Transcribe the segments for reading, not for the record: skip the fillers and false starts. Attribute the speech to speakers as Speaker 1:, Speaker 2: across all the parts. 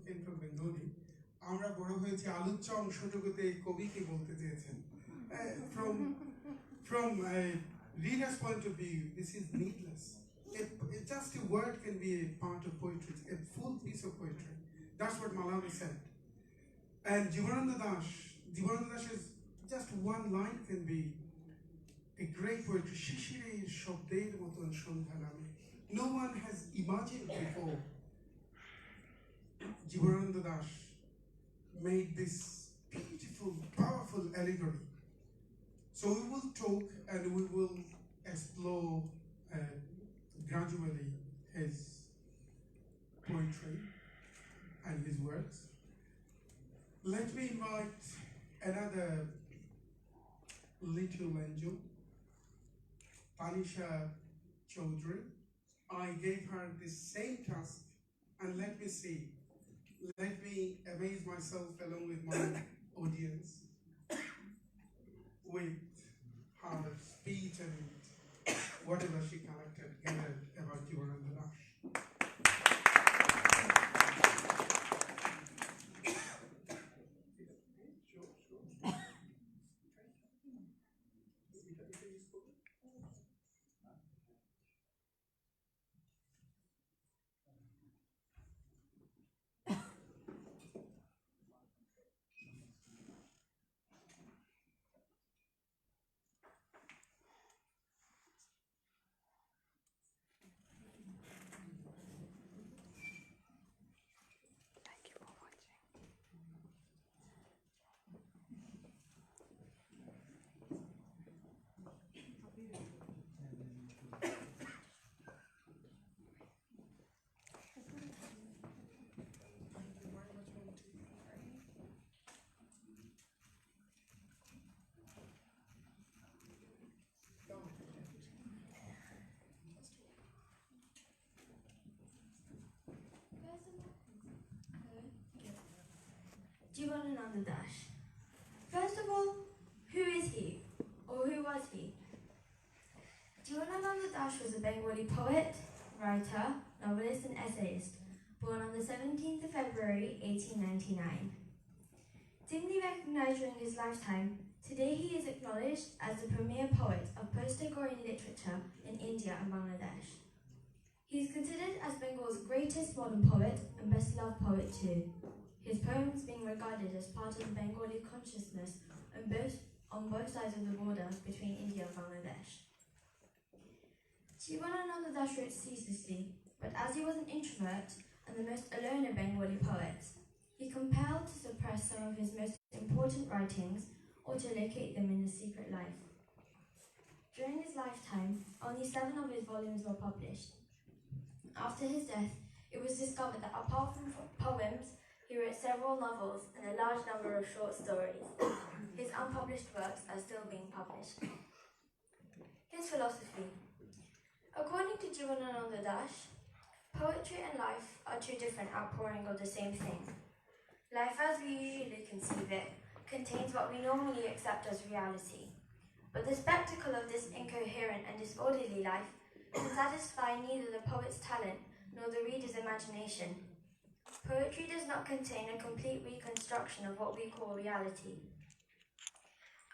Speaker 1: spoken from Bengali. আমরা বড় হয়েছে আলোচ্য অংশ জগতে কবি কি বলতে চেয়েছেন from a reader's point of view this is needless. Just a word can be a part of poetry, a full piece of poetry. That's what Malawi said. And Jivananda Das is just one line can be a great poetry. Shishire shobder moton shondha name. No one has imagined before. Jivananda Das made this beautiful, powerful allegory. So we will talk and we will explore gradually his poetry and his works. Let me invite another little angel, Tanisha Chaudhary. I gave her the same task, and let me see. Let me amaze myself along with my audience with her speech and whatever she gathered about Jivananda Das.
Speaker 2: Jivananda Das. First of all, who is he? Or who was he? Jivananda Das was a Bengali poet, writer, novelist and essayist, born on the 17th of February 1899. Dimly recognized during his lifetime, today he is acknowledged as the premier poet of post-Gregorian literature in India and Bangladesh. He is considered as Bengal's greatest modern poet and best-loved poet too, his poems being regarded as part of the Bengali consciousness on both sides of the border between India and Bangladesh. Jivananda Das wrote ceaselessly, but as he was an introvert and the most alone of Bengali poets, he compelled to suppress some of his most important writings or to locate them in a secret life. During his lifetime, only 7 of his volumes were published. After his death, it was discovered that apart from poems, he wrote several novels and a large number of short stories. His unpublished works are still being published. His philosophy. According to Jivananda Das, poetry and life are 2 different outpouring of the same thing. Life as we usually conceive it contains what we normally accept as reality. But the spectacle of this incoherent and disorderly life can satisfy neither the poet's talent nor the reader's imagination. Poetry does not contain a complete reconstruction of what we call reality.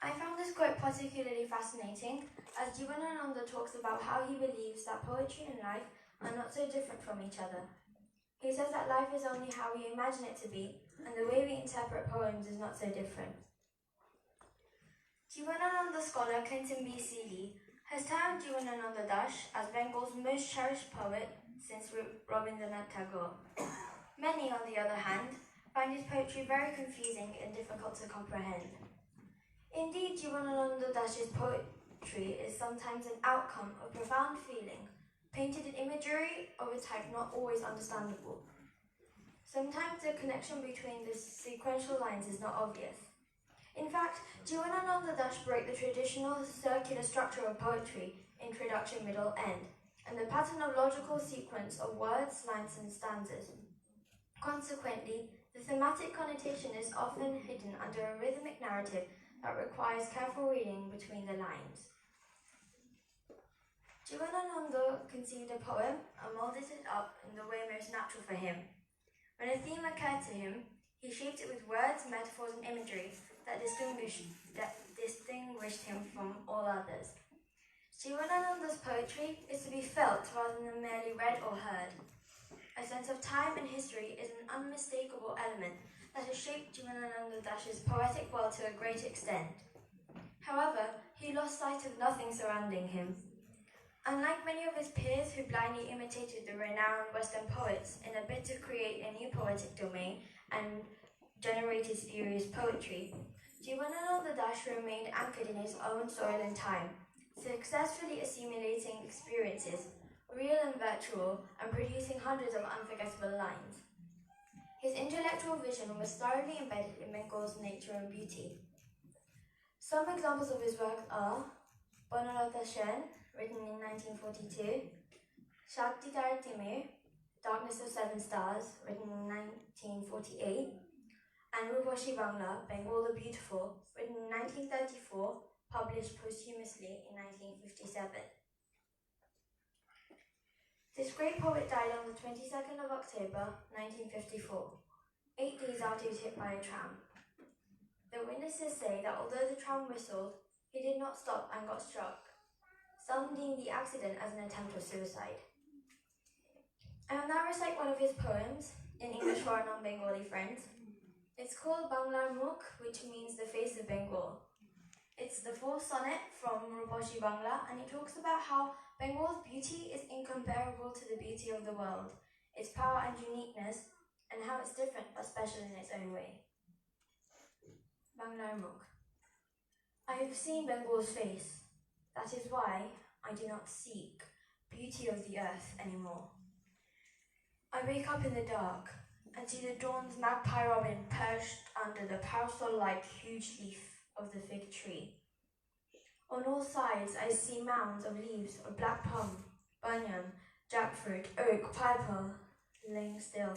Speaker 2: I found this quote particularly fascinating as Jivananda talks about how he believes that poetry and life are not so different from each other. He says that life is only how we imagine it to be, and the way we interpret poems is not so different. Jivananda scholar Clinton B. Seeley has termed Jivananda Das as Bengal's most cherished poet since Rabindranath Tagore. Many, on the other hand, find his poetry very confusing and difficult to comprehend. Indeed, Jivananda Das's poetry is sometimes an outcome of profound feeling, painted in imagery of a type not always understandable. Sometimes the connection between the sequential lines is not obvious. In fact, Jivananda Das broke the traditional circular structure of poetry, introduction, middle, end, and the pattern of logical sequence of words, lines, and stanzas. Consequently, the thematic connotation is often hidden under a rhythmic narrative that requires careful reading between the lines. Jivananda conceived a poem and molded it up in the way most natural for him. When a theme occurred to him, he shaped it with words, metaphors, and imagery that distinguished him from all others. Jivanananda's poetry is to be felt rather than merely read or heard. A sense of time and history is an unmistakable element that has shaped Jivanananda Dash's poetic world to a great extent. However, he lost sight of nothing surrounding him. Unlike many of his peers who blindly imitated the renowned Western poets in a bid to create a new poetic domain and generated spurious poetry, Jivanananda Das remained anchored in his own soil and time, successfully assimilating experiences, real and virtual, and producing hundreds of unforgettable lines. His intellectual vision was thoroughly embedded in Bengal's nature and beauty. Some examples of his work are Bonalata Shen, written in 1942, Shakti Dar Timir, Darkness of Seven Stars, written in 1948, and Ruposhi Bangla, Bengal the Beautiful, written in 1934, published posthumously in 1957. This great poet died on the 22nd of October, 1954, 8 days after he was hit by a tram. The witnesses say that although the tram whistled, he did not stop and got struck. Some deem the accident as an attempt of suicide. I will now recite one of his poems, in English for our non-Bengali friends. It's called Banglar Mukh, which means the face of Bengal. It's the fourth sonnet from Ruposhi Bangla, and it talks about how Bengal's beauty is incomparable to the beauty of the world, its power and uniqueness, and how it's different but special in its own way. Banglar Mukh. I have seen Bengal's face. That is why I do not seek beauty of the earth anymore. I wake up in the dark and see the dawn's magpie robin perched under the parasol-like huge leaf of the fig tree. On all sides I see mounds of leaves of black plum, banyan, jackfruit, oak, pineapple laying still.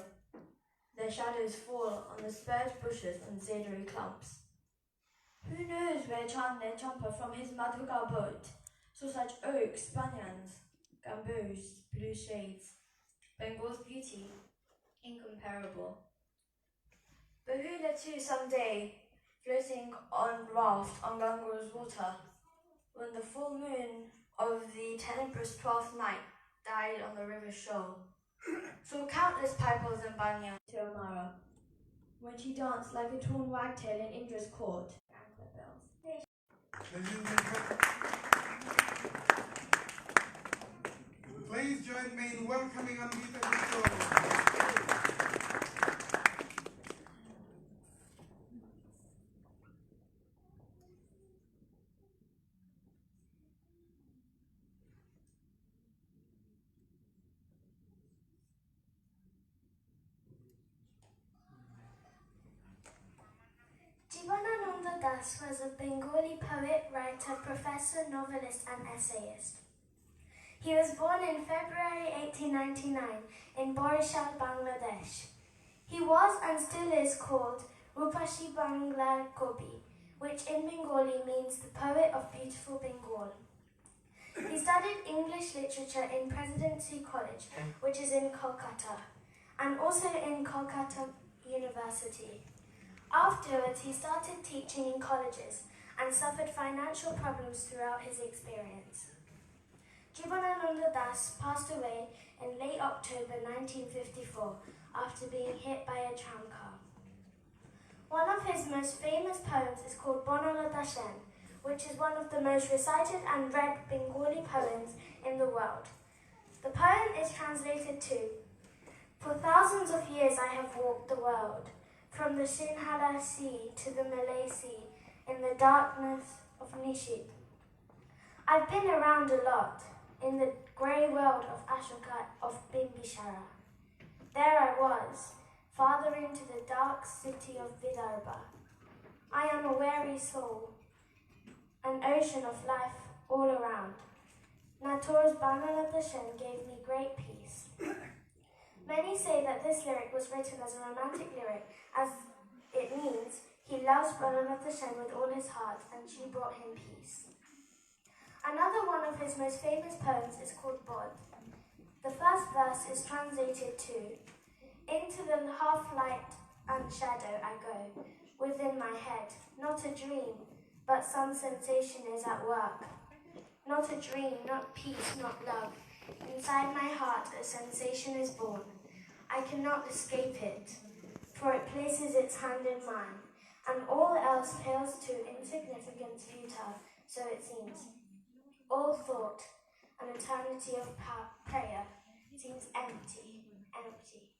Speaker 2: Their shadows fall on the spurred bushes and cedary clumps. Who knows where Chandler Champa from his Madhuka boat saw such oaks, banyans, gamboos, blue shades, Bengal's beauty, incomparable. Bahula too someday, floating on raft on Ganga's water, when the full moon of the tenebrous 12th night died on the river's shore, saw countless pipers and banyans to Amara, when she danced like a torn wagtail in Indra's court. Anklet bells.
Speaker 1: Please join me in welcoming Untitled.
Speaker 3: Jivanananda Das was a Bengali poet, writer, professor, novelist and essayist. He was born in February 1899 in Borishal, Bangladesh. He was and still is called Rupashi Banglar Kobi, which in Bengali means the poet of beautiful Bengal. He studied English literature in Presidency College, which is in Kolkata, and also in Kolkata University. Afterwards, he started teaching in colleges and suffered financial problems throughout his experience. Jivanananda Das passed away in late October 1954 after being hit by a tram car. One of his most famous poems is called Bonalata Shen, which is one of the most recited and read Bengali poems in the world. The poem is translated to, "For thousands of years I have walked the world, from the Sinhala Sea to the Malay Sea, in the darkness of Nishit. I've been around a lot, in the grey world of Ashoka of Bimbisara. There I was, farther into the dark city of Vidarbha. I am a weary soul, an ocean of life all around. Natur's Banalata Shen gave me great peace." Many say that this lyric was written as a romantic lyric, as it means he loves Banalata Shen with all his heart and she brought him peace. Another one of his most famous poems is called Bod. The first verse is translated to, Into the half-light and shadow I go, within my head, not a dream, but some sensation is at work. Not a dream, not peace, not love. Inside my heart a sensation is born. I cannot escape it, for it places its hand in mine, and all else pales to insignificance futile, so it seems. All thought, an eternity of prayer, seems empty, empty.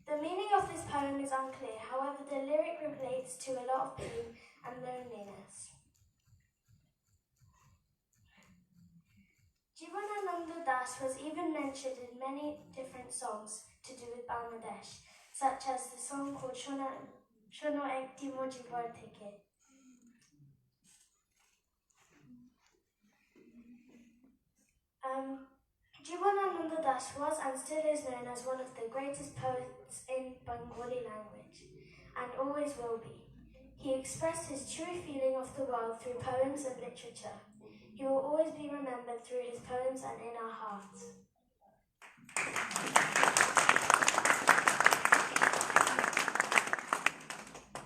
Speaker 3: The meaning of this poem is unclear, however the lyric relates to a lot of pain and loneliness. Jivanananda Das was even mentioned in many different songs to do with Bangladesh, such as the song called Shono Ekti Mojibar Theke. Jivanananda Das was and still is known as one of the greatest poets in Bengali language, and always will be. He expressed his true feeling of the world through poems and literature. He will always be remembered through his poems and in our hearts.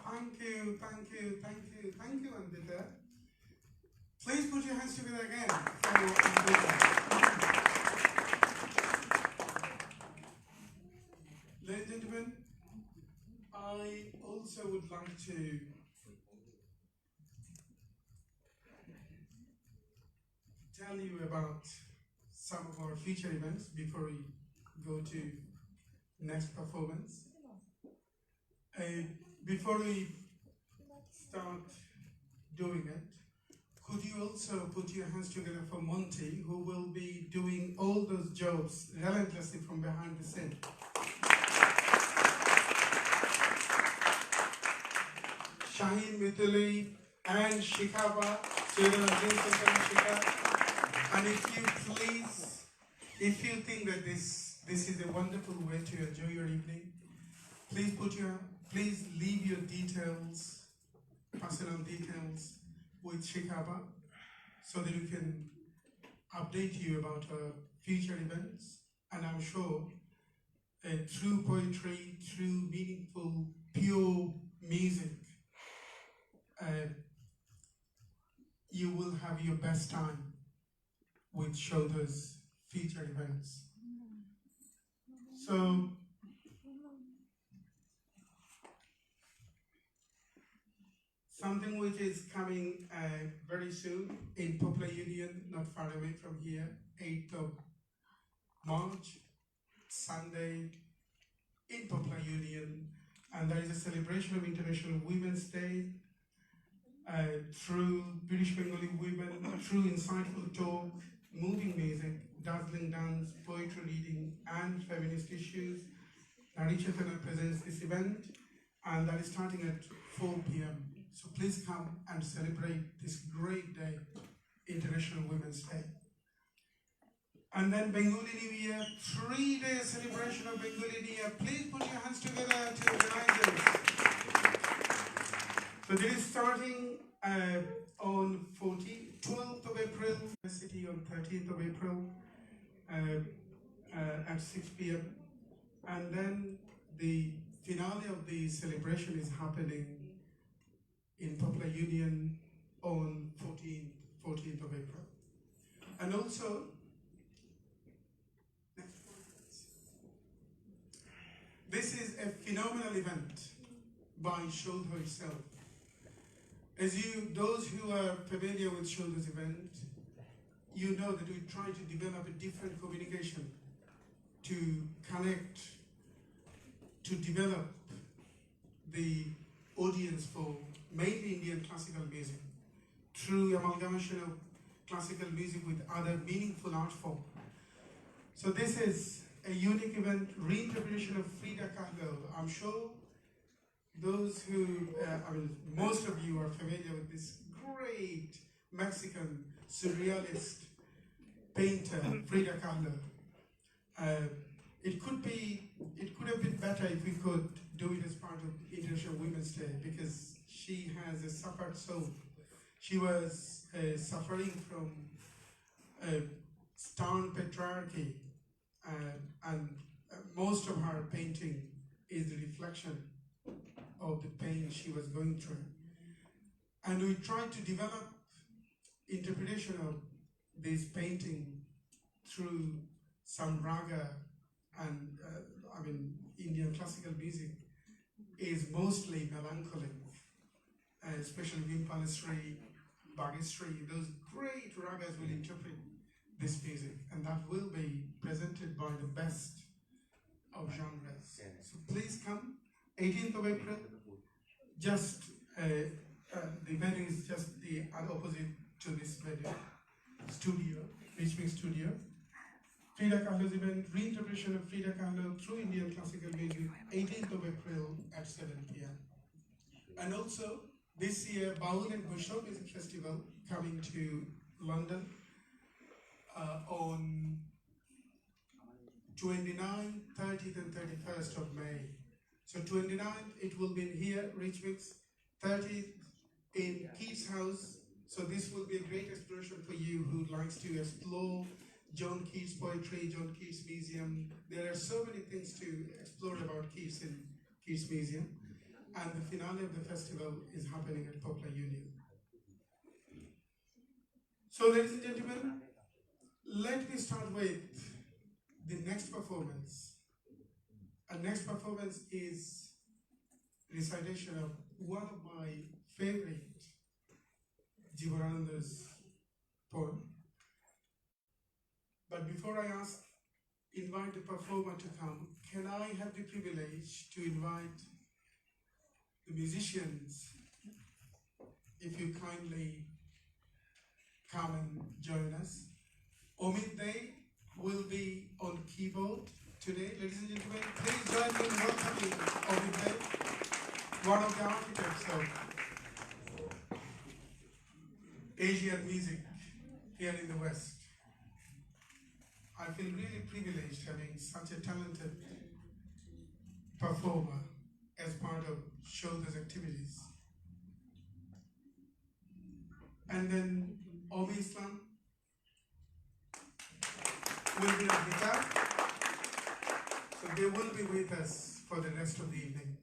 Speaker 1: Thank you, Anvita. Please put your hands together again for Anvita. Ladies and gentlemen, I also would like to tell you about some of our future events before we go to next performance. Before we start doing it, could you also put your hands together for Monty, who will be doing all those jobs relentlessly from behind the scene. Shaheen, Mithuli, and Shikaba, and if you think that this is a wonderful way to enjoy your evening, please leave your details, personal details with Shikaba so that we can update you about our future events. And I'm sure through poetry, through meaningful, pure music, you will have your best time with Shoda's future events. So, something which is coming very soon in Poplar Union, not far away from here, 8th of March, Sunday, in Poplar Union, and there is a celebration of International Women's Day through British Bengali women, through insightful talk, moving music, dazzling dance, poetry reading, and feminist issues. Nari Chetana presents this event, and that is starting at 4 p.m. So please come and celebrate this great day, International Women's Day. And then Bengali New Year, 3-day celebration of Bengali New Year. Please put your hands together to organize this. So this is starting on 12th of April, the city on 13th of April at 6 p.m. And then the finale of the celebration is happening in Poplar Union on 14th of April. And also, this is a phenomenal event by Shodha herself. Those who are familiar with Shodha's event, you know that we try to develop a different communication to connect, to develop the audience for mainly Indian classical music through amalgamation of classical music with other meaningful art form. So this is a unique event, reinterpretation of Frida Kahlo. I'm sure those who, most of you are familiar with this great Mexican surrealist painter, Frida Kahlo. It could have been better if we could do it as part of International Women's Day, because she has a suffered soul. She was suffering from stern patriarchy, and most of her painting is the reflection of the pain she was going through. And we tried to develop interpretation of this painting through some raga and Indian classical music is mostly melancholic, especially Vimpalesri, Bhagesri. Those great ragas will interpret this music, and that will be presented by the best of genres. So please come, 18th of April, just the venue is just the opposite to this venue, studio, Richmond Studio. Frida Kahlo's event, reinterpretation of Frida Kahlo through Indian classical music, 18th of April at 7 p.m. And also, this year, Baul and Bushra Music Festival coming to London on 29th, 30th and 31st of May. So 29th, it will be in here, Richmond, 30th in Keats House. So this will be a great exploration for you who likes to explore John Keats poetry, John Keats Museum. There are so many things to explore about Keats in Keats Museum. And the finale of the festival is happening at Poplar Union. So ladies and gentlemen, let me start with the next performance. Our next performance is recitation of one of my favorite Jivananda's poem. But before I invite the performer to come, can I have the privilege to invite the musicians, if you kindly come and join us. Omid Dey will be on keyboard today. Ladies and gentlemen, please join me in welcoming Omid Dey, one of the architects of Asian music here in the West. I feel really privileged having such a talented performer as part of Shoulders activities. And then Omi Islam will be on guitar, so they will be with us for the rest of the evening.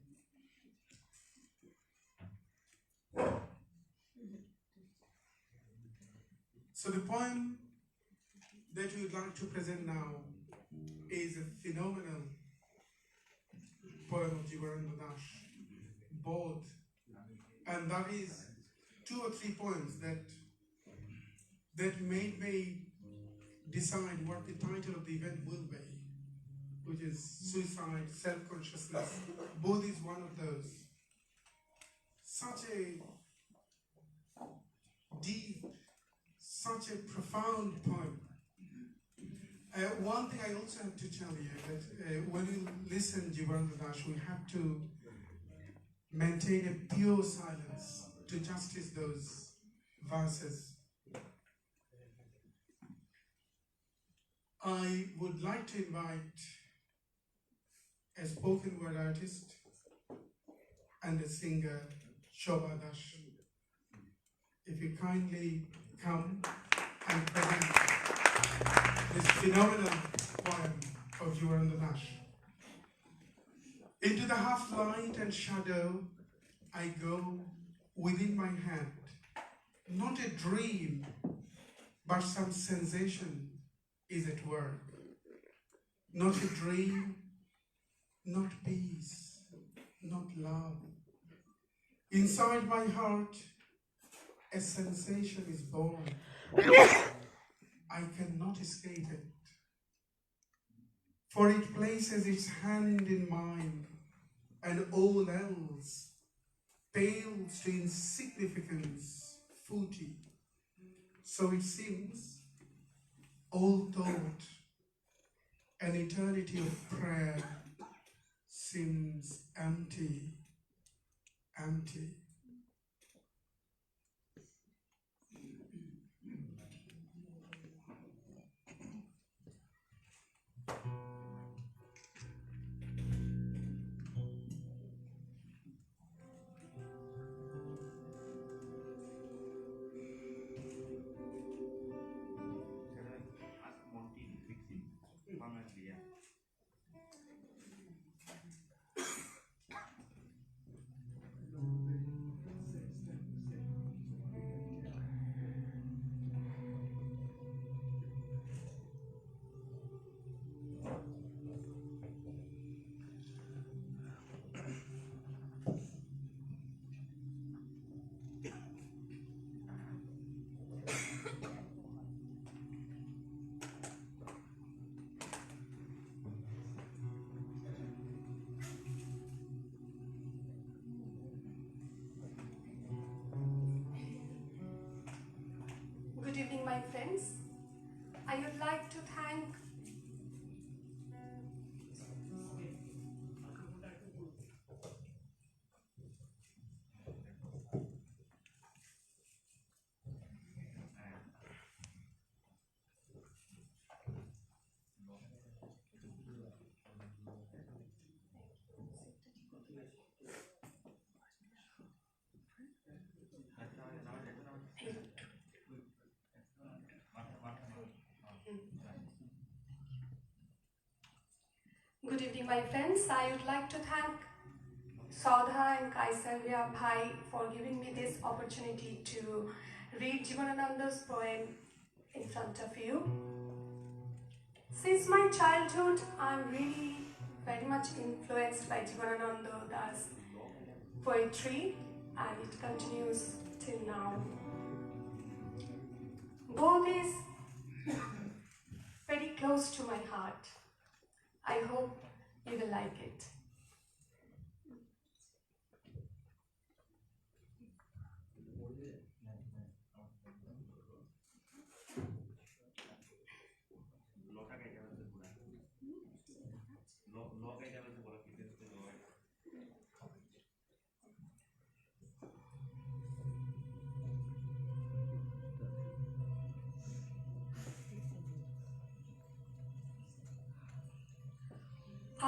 Speaker 1: So the poem that we would like to present now is a phenomenal poem of Jivananda Das, both, and that is 2 or 3 poems that made me decide what the title of the event will be, which is Suicide, Self-Consciousness. Both is one of those. Such a deep, such a profound poem. One thing I also have to tell you that when you listen to Jivananda Das, we have to maintain a pure silence to justice those verses. I would like to invite a spoken word artist and a singer, Shobha Das. If you kindly come and present this phenomenal poem of Jivananda Das. Into the half light and shadow I go within my hand. Not a dream, but some sensation is at work. Not a dream, not peace, not love. Inside my heart, a sensation is born. I cannot escape it. For it places its hand in mine, and all else pales to insignificance, footy. So it seems, all thought, an eternity of prayer seems empty, empty.
Speaker 4: Good evening, my friends. I would like to thank Saudha and Kaisalya Bhai for giving me this opportunity to read Jivanananda's poem in front of you. Since my childhood, I'm really very much influenced by Jivanananda's poetry, and it continues till now. Both is very close to my heart. I hope you will like it.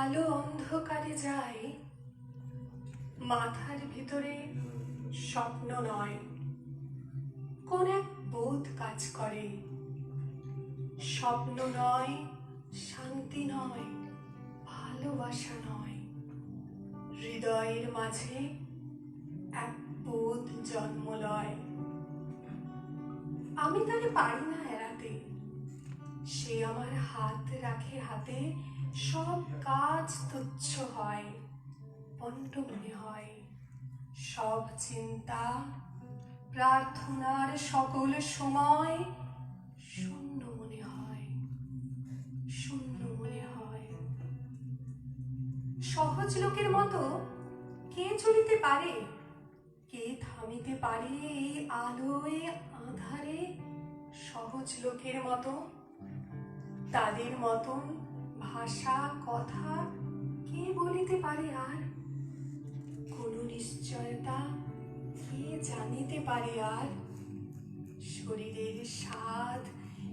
Speaker 4: আলো অন্ধকারে যায়, মাথার ভিতরে স্বপ্ন নয়, কোন এক বোধ কাজ করে। স্বপ্ন নয়, শান্তি নয়, ভালোবাসা নয়, হৃদয়ের মাঝে এক বোধ জন্ম লয়। আমি তারে পারি না এড়াতে, সে আমার হাত রাখে হাতে, সব কাজ তুচ্ছ হয়, পণ্ড মনে হয়। সব চিন্তা প্রার্থনার সকল সময় শূন্য মনে হয়, শূন্য মনে হয়। সহজ লোকের মতো কে চলিতে পারে, কে থামিতে পারে এই আলোয় আঁধারে? সহজ লোকের মতো, তাদের মতন ভাষা কথা কে বলিতে পারে আর? কোন নিশ্চয়তা কে জানিতে পারে আর? শরীরের স্বাদ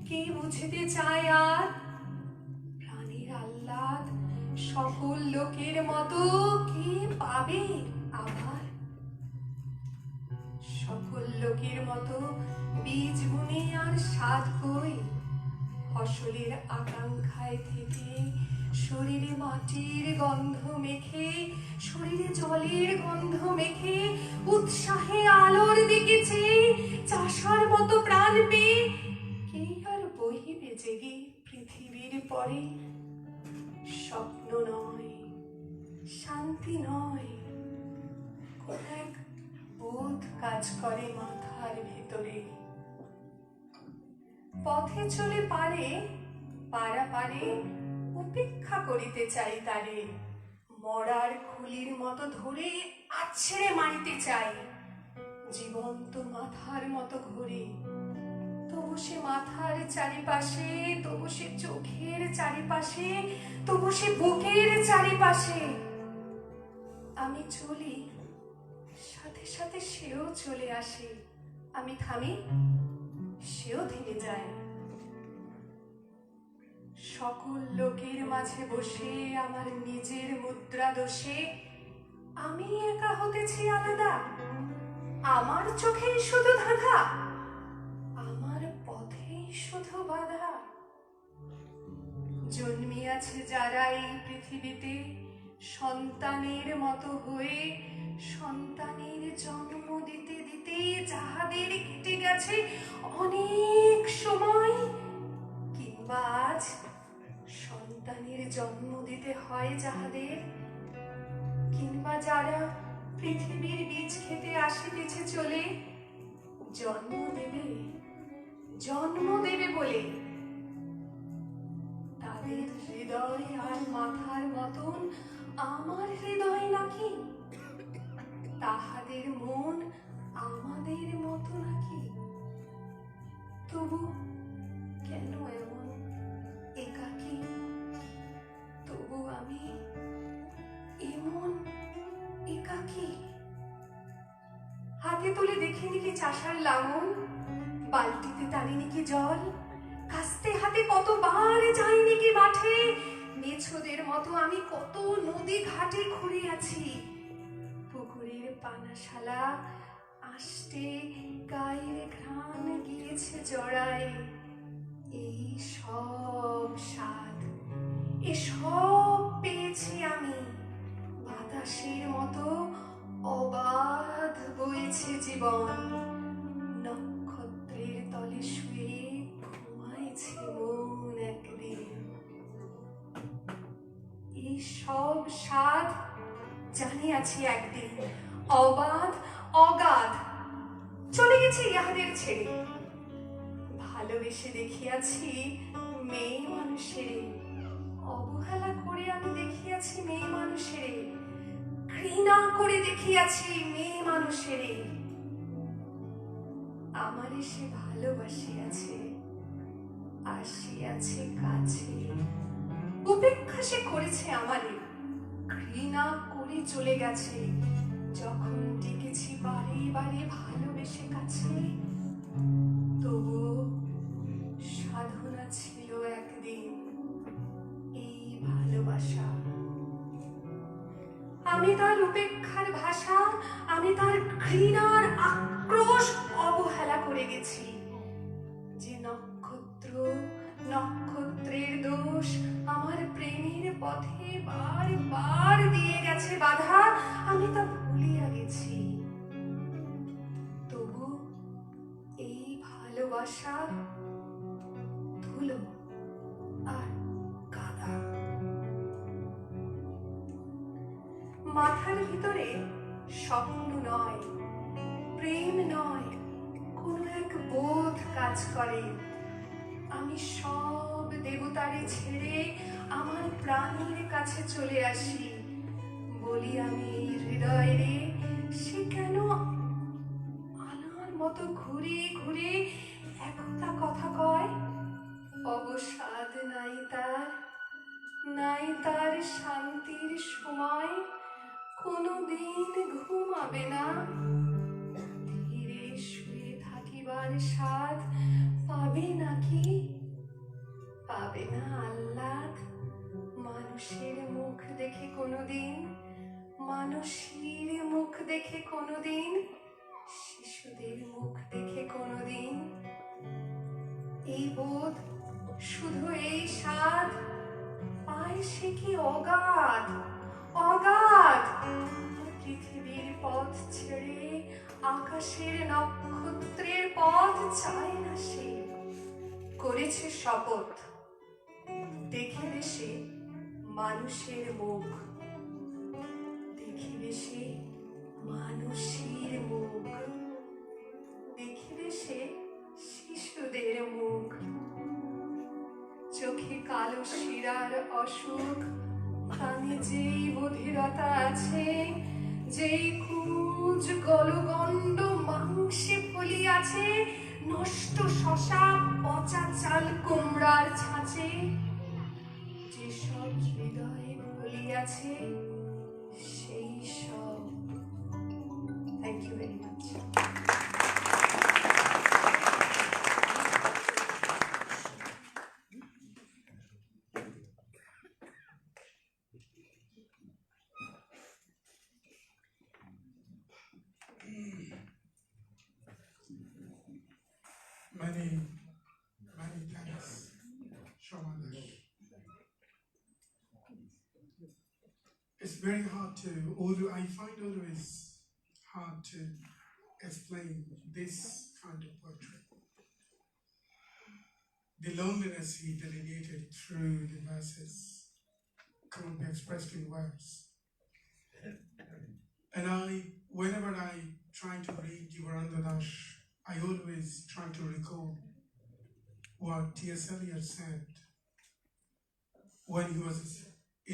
Speaker 4: কে বুঝিতে চায় আর? প্রাণের আহ্লাদ সকল লোকের মতো কে পাবে আবার? সকল লোকের মতো বীজ বুনে আর সাধ কই, ফসলের আকাঙ্ক্ষায় থেকে শরীরে মাটির গন্ধ মেখে, শরীরে জলের গন্ধ মেখে, উৎসাহে আলোর দিকে চেয়ে চাষার মতো প্রাণ পেয়ে কে আর বহিবে জেগে পৃথিবীর পরে? স্বপ্ন নয়, শান্তি নয়, কোন এক বোধ কাজ করে মাথার ভেতরে। পথে চলে পারে পারাপারে উপেক্ষা করিতে চাই তারে, মরার খুলির মতো ধরে আছড়ে মারিতে চাই। জীবন্ত মাথার মতো ঘুরে, তবু সে মাথার চারিপাশে, তবু সে চোখের চারিপাশে, তবু সে বুকের চারিপাশে। আমি চলি, সাথে সাথে সেও চলে আসে। আমি থামি, সেও থেমে যায়। সকল লোকের মাঝে বসে আমার নিজের মুদ্রা দোষে আমি একা হতেছি আলাদা। আমার চোখেই শুধু ধাঁধা, আমার পথেই শুধু বাধা। জন্মিয়াছে যারা এই পৃথিবীতে সন্তানের মতো হয়ে, সন্তানের জন্ম দিতে দিতে যাহাদের কেটে গেছে অনেক সময়, কিংবা আজ সন্তানের জন্ম দিতে হয় যাহাদের, কিংবা যারা পৃথিবীর বীজ খেতে আসিতেছে চলে, জন্ম দেবে, জন্ম দেবে বলে, তাদের হৃদয় আর মাথার মতন আমার হৃদয় নাকি? তাহাদের মন আমাদের মতো নাকি? তবু কেন এমন একাকী? তবু আমি এমন একাকী। হাতে তুলে দেখিনি কি চাষার লাঙল, বালতিতে টানিনি কি জল, কাস্তে হাতে কতবার যাইনি কি মাঠে? মেছোদের মতো আমি কত নদী ঘাটে ঘুরে আছি। পুকুরের পানাশালা আষ্টে গায়ের ঘ্রাণ গিয়েছে জড়ায়। এই সব স্বাদ, এসব পেয়েছি আমি। বাতাসের মতো অবাধ বইছে জীবন। নক্ষত্রের তলে শুয়ে ঘুমাইছে মন একদিন। এই সব স্বাদ জানিয়াছি একদিন, অবাধ অগাধ চলে গেছে ইহাদের ছেড়ে। ভালোবেসে দেখিয়াছি মেয়ে মানুষেরে, অবহেলা করে আমি দেখিয়াছি মেয়ে মানুষেরে, ঘৃণা করে দেখিয়াছি মেয়ে মানুষেরে। আমারে সে ভালোবাসিয়াছে, আসিয়াছে কাছে, উপেক্ষা সে করেছে আমারে, ঘৃণা করে চলে গেছে। যখন ডেকেছি বারে বারে ভালোবেসে কাছে, তবু সাধনা ছিল একদিন এই ভালোবাসা। আমি তার উপেক্ষার ভাষা, আমি তার ঘৃণার আক্রোশ অবহেলা করে গেছি। যে নক্ষত্র, নক্ষত্রের দোষ আমার প্রেমের পথে বারবার দিয়ে গেছে বাধা, আমি তা ভুলিয়া গেছি। তবু এই ভালোবাসা ধুলো আর কাদা। মাথার ভিতরে স্বপ্ন নয়, প্রেম নয়, কোনো এক বোধ কাজ করে। আমি সব দেবতারে ছেড়ে আমার প্রাণীর কাছে চলে আসি। বলি আমি এই হৃদয় রে, সে কেন আনার মতো ঘুরে ঘুরে একতা কথা কয়? অবসাদ নাই তার, নাই তার শান্তির সময়, কোনোদিন ঘুমাবে না। ধীরে শুয়ে থাকিবার স্বাদ পাবে নাকি? পাবে না আহ্লাদ মানুষের মুখ দেখে কোনোদিন, মানুষের মুখ দেখে কোনোদিন, শিশুদের মুখ দেখে কোনোদিন। এই বোধ, শুধু এই স্বাদ পায় সে কি অগাধ, অগাধ। পৃথিবীর পথ ছেড়ে আকাশের নক্ষত্রের পথ চায় না সে। করেছে শপথ, দেখিবে সে মানুষের মুখ, দেখিবে সে মানুষের মুখ, দেখিবে সে শিশুদের মুখ। চোখে কালো শিরার অসুখ, কানে যেই বধিরতা আছে, যেই কুজ গলগণ্ড মাংসে ফলিয়াছে, নষ্ট শশা পচা চাল কুমড়ার ছাঁচে, যেসব হৃদয়ে ফলিয়াছে সেই সব। Thank you very much.
Speaker 1: Many thanks, Shamash. It's very hard to, I find always hard to explain this kind of poetry. The loneliness he delineated through the verses can't be expressed in words. And whenever I try to read Jivaranda Dash, I always try to recall what T.S. Eliot said when he was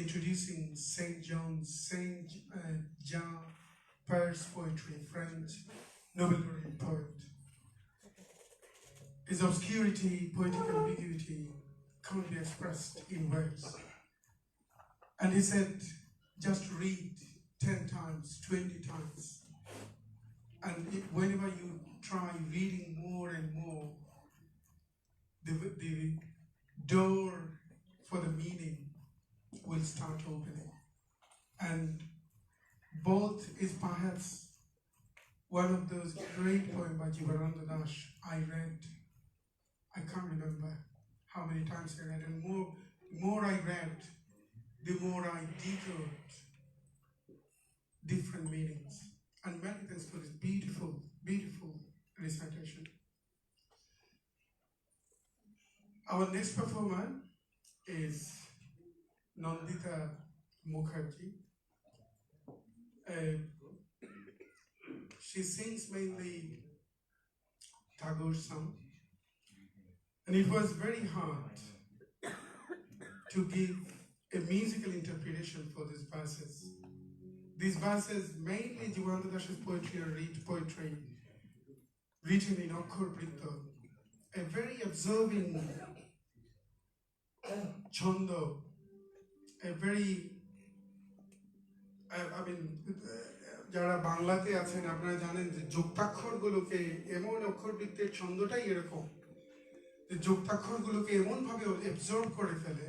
Speaker 1: introducing St. Jean Paul's poetry, French Nobel laureate poet. His obscurity, poetic ambiguity can't be expressed in words. And he said, just read 10 times, 20 times. And whenever you try reading more and more, the door for the meaning will start opening. And both is perhaps one of those great poems by Jivaranda Dash I read. I can't remember how many times I read, and more I read, the more I decode different meanings. And many thanks for this beautiful, beautiful recitation. Our next performer is Nandita Mukherjee. She sings mainly Tagore's song, and it was very hard to give a musical interpretation for these verses. These verses, mainly Jivananda Das's poetry and read poetry, written in Akhar Britta, a very observing chando, a very, I mean, যারা বাংলাতে আছেন আপনারা জানেন যে যুক্তাক্ষরগুলোকে এমন অক্ষরবৃত্তের ছন্দটাই এরকম যে যুক্তাক্ষরগুলোকে এমনভাবে অ্যাবজর্ব করে ফেলে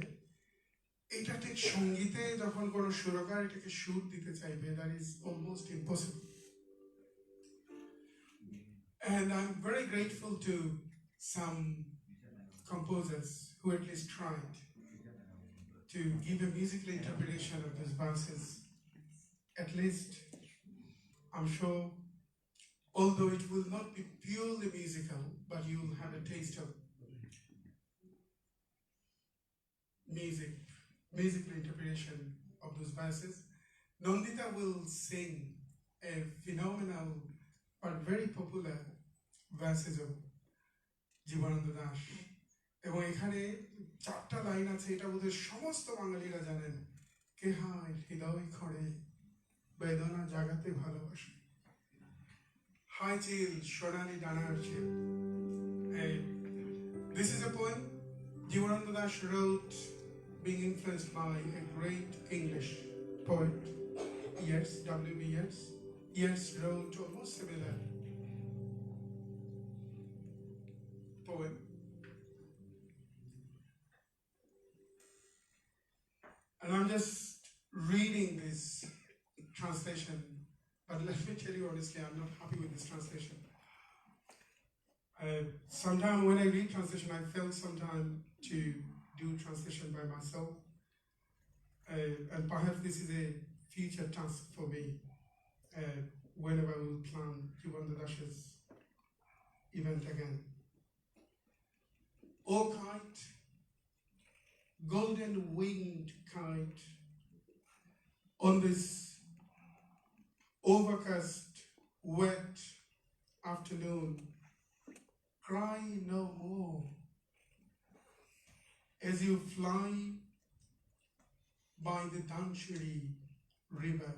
Speaker 1: এটা ঠিক সঙ্গীতে যখন কোনো সুরকার এটাকে সুর দিতে চাইবে that is almost impossible. And I'm very grateful to some composers who at least tried to give a musical interpretation of these verses. At least I'm sure, although it will not be purely musical, but you'll have a taste of musical interpretation of those verses. Nandita will sing a phenomenal but very popular verses of Jivananda Das. এবং এখানে চারটা line আছে, এটা বোধহয় সমস্ত বাঙালিরা জানেন। কে হায় হৃদয় খড়ে বেদনা জাগাতে ভালোবাসে, হাই চিল সোনালি ডানার ছেল। This is a poem Jivananda Das wrote being influenced by a great English poet, Yeats, W.B. Yeats. Yeats wrote almost similar poem. And I'm just reading this translation, but let me tell you honestly, I'm not happy with this translation. Sometimes when I read translation, I felt sometime to do translation by myself, and perhaps this is a future task for me whenever we plan Jivananda Das's event again. O kite, golden winged kite, on this overcast, wet afternoon, cry no more. As you fly by the Dhanchari river,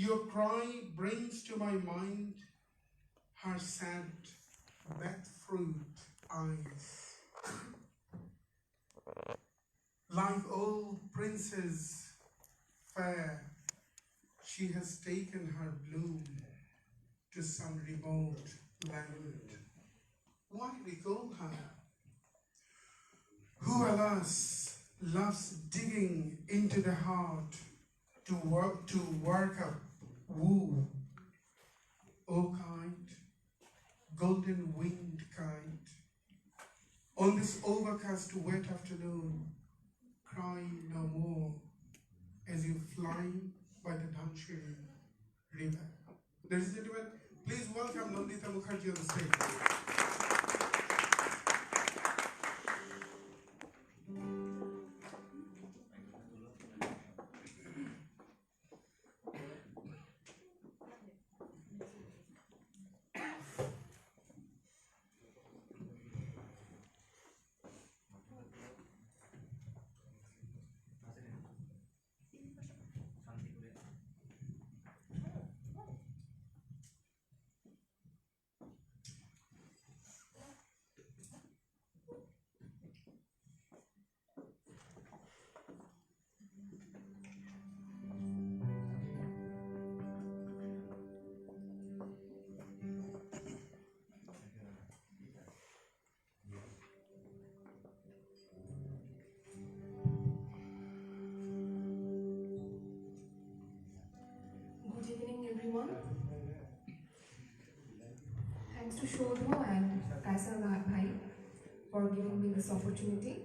Speaker 1: your cry brings to my mind her sad, breadfruit eyes. Like old princes fair, she has taken her bloom to some remote land. Why recall her? Who, alas, loves digging into the heart to work up, woo. O kite, golden winged kite, on this overcast wet afternoon, cry no more as you fly by the Dhanchari river. Ladies and gentlemen, please welcome Nandita Mukherjee on the stage.
Speaker 4: Thanks to Shodho and Kaisar Bhai for giving me this opportunity.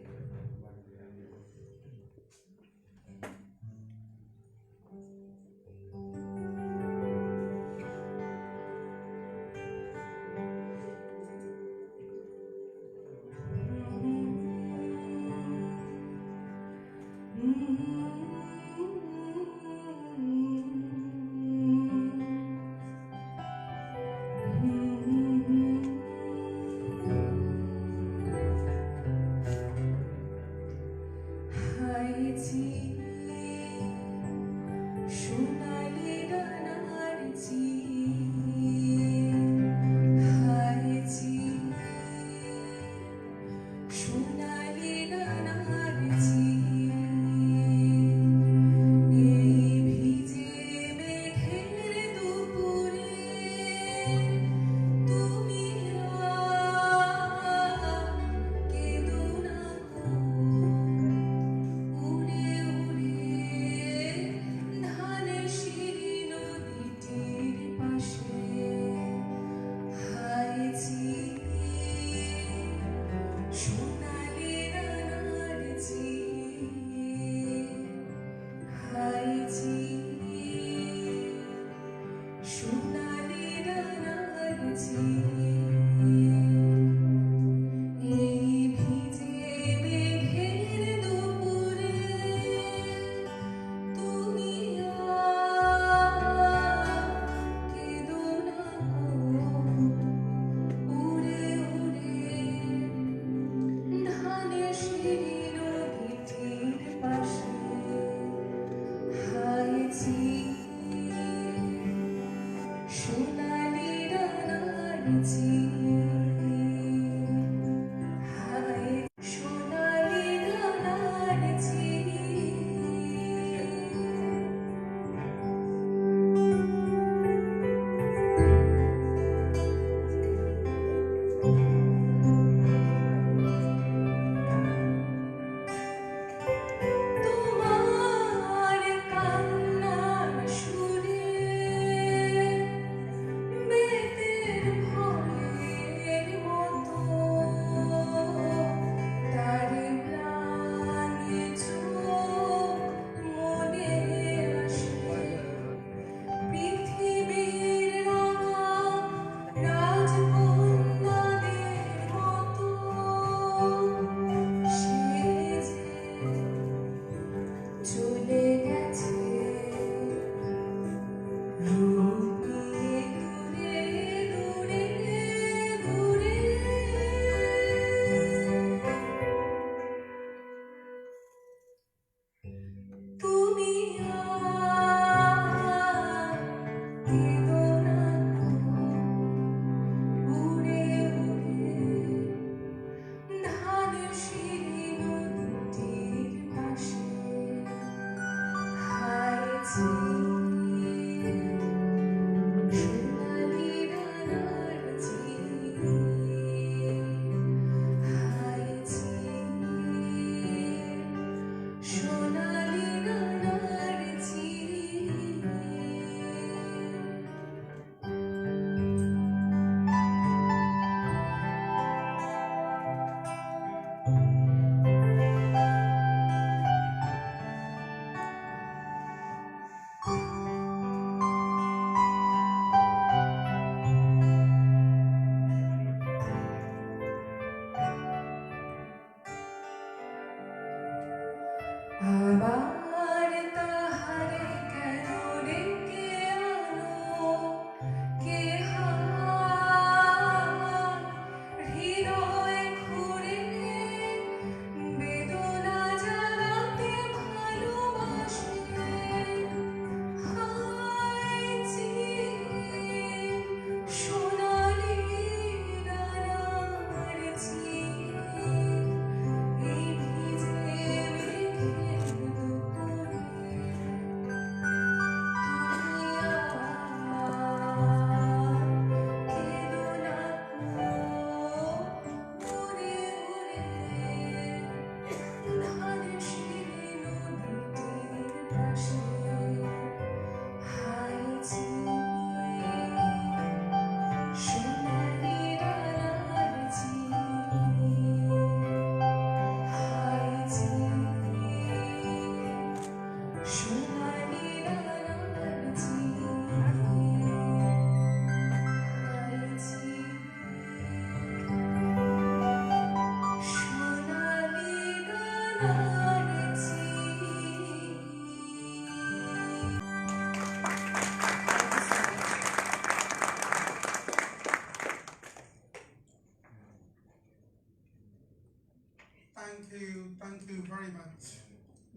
Speaker 1: Thank you very much,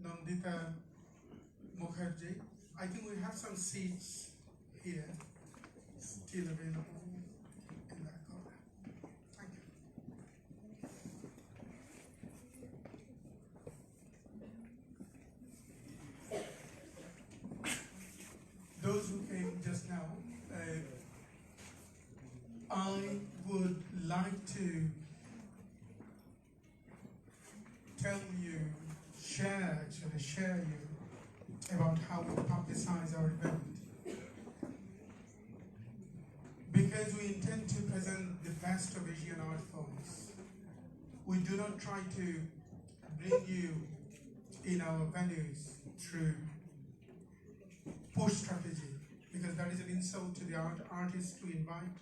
Speaker 1: Nandita Mukherjee. I think we have some seats here still available in that corner. Thank you. Those who came just now, I would like to tell you, share you about how we publicize our event. Because we intend to present the best of Asian art forms, we do not try to bring you in our venues through push strategy, because that is an insult to the artists we invite.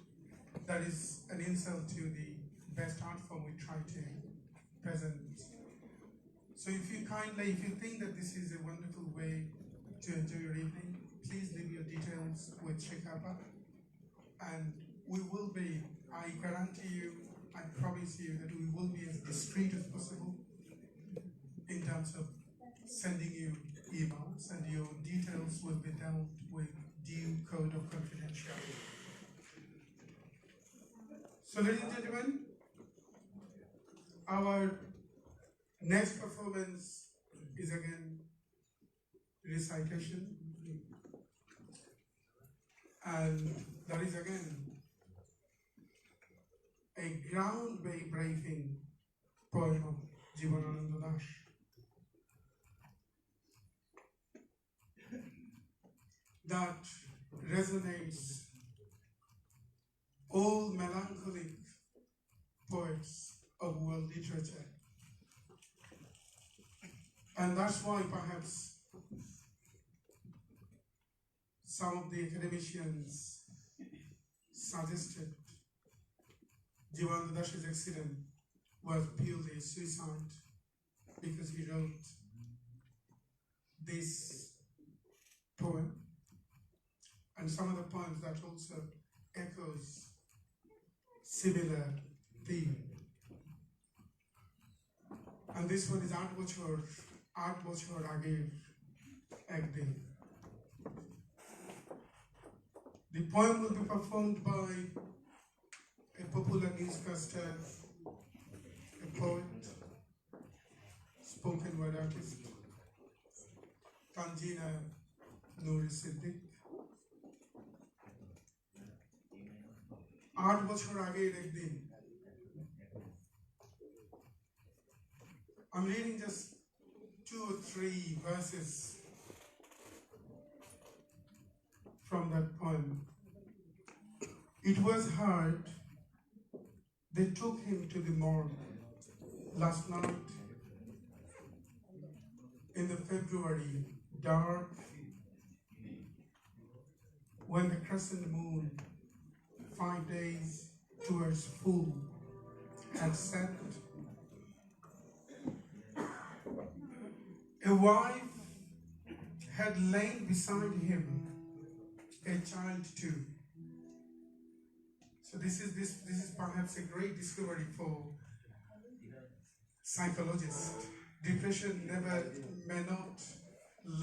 Speaker 1: That is an insult to the best art form we try to present. So if you think that this is a wonderful way to enjoy your evening, please leave your details with Shikapa, and we will be, I guarantee you, I promise you that we will be as discreet as possible in terms of sending you emails, and your details will be dealt with due code of confidentiality. So, ladies and gentlemen, our next performance is again recitation, and that is again a groundbreaking poem of Jivanananda Das. That resonates all melancholic poets of world literature. And that's why perhaps some of the academicians suggested Jivanananda Das's accident was purely a suicide because he wrote this poem and some of the poems that also echoes similar theme. And this one is 8 বছর আগের একদিন. The poem will be performed by a popular newscaster, a poet, spoken word artist, Tanjina Nouri Siddiq. 8 বছর আগের একদিন. I'm reading just 2 or 3 verses from that poem. It was heard they took him to the morgue last night in the February dark when the crescent moon 5 days towards full had set. A wife had lain beside him, a child too. So this is perhaps a great discovery for psychologists. Depression may not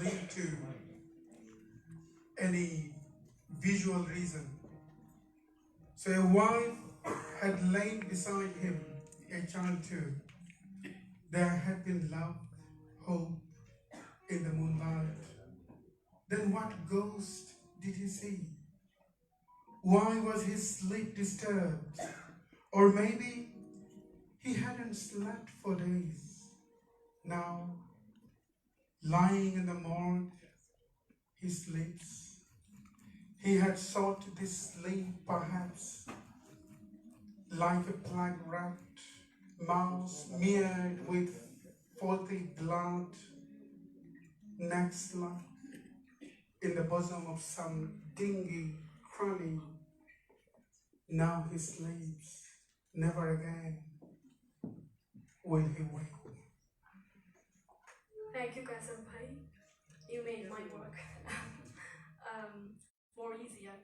Speaker 1: lead to any visual reason. So a wife had lain beside him, a child too. There had been love, hope in the moonlight. Then what ghost did he see? Why was his sleep disturbed? Or maybe he hadn't slept for days. Now, lying in the morgue, he sleeps. He had sought this sleep perhaps like a plague-racked mouse smeared with faulty blood, next life in the bosom of some dingy cranny. Now he sleeps, never again will he wake.
Speaker 5: Thank you, Kasam Bhai. You made my work more easier.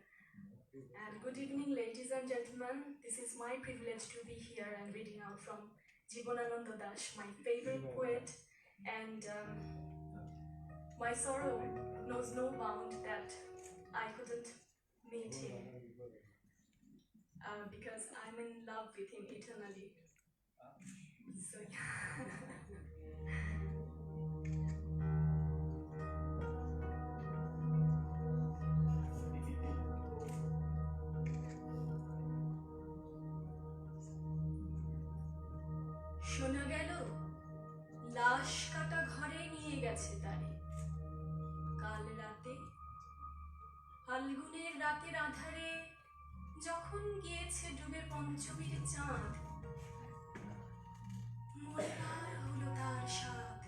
Speaker 5: And good evening, ladies and gentlemen. This is my privilege to be here and reading out from Jivanananda Das, my favorite poet, and my sorrow knows no bound that I couldn't meet him because I'm in love with him eternally. So yeah. শোনা গেল লাশ কাটা ঘরে নিয়ে গেছে তারে কাল রাতে ফাল্গুনের রাতের আধারে যখন গিয়েছে ডুবে পঞ্চমীর চাঁদ মরবার হলো তার সাথ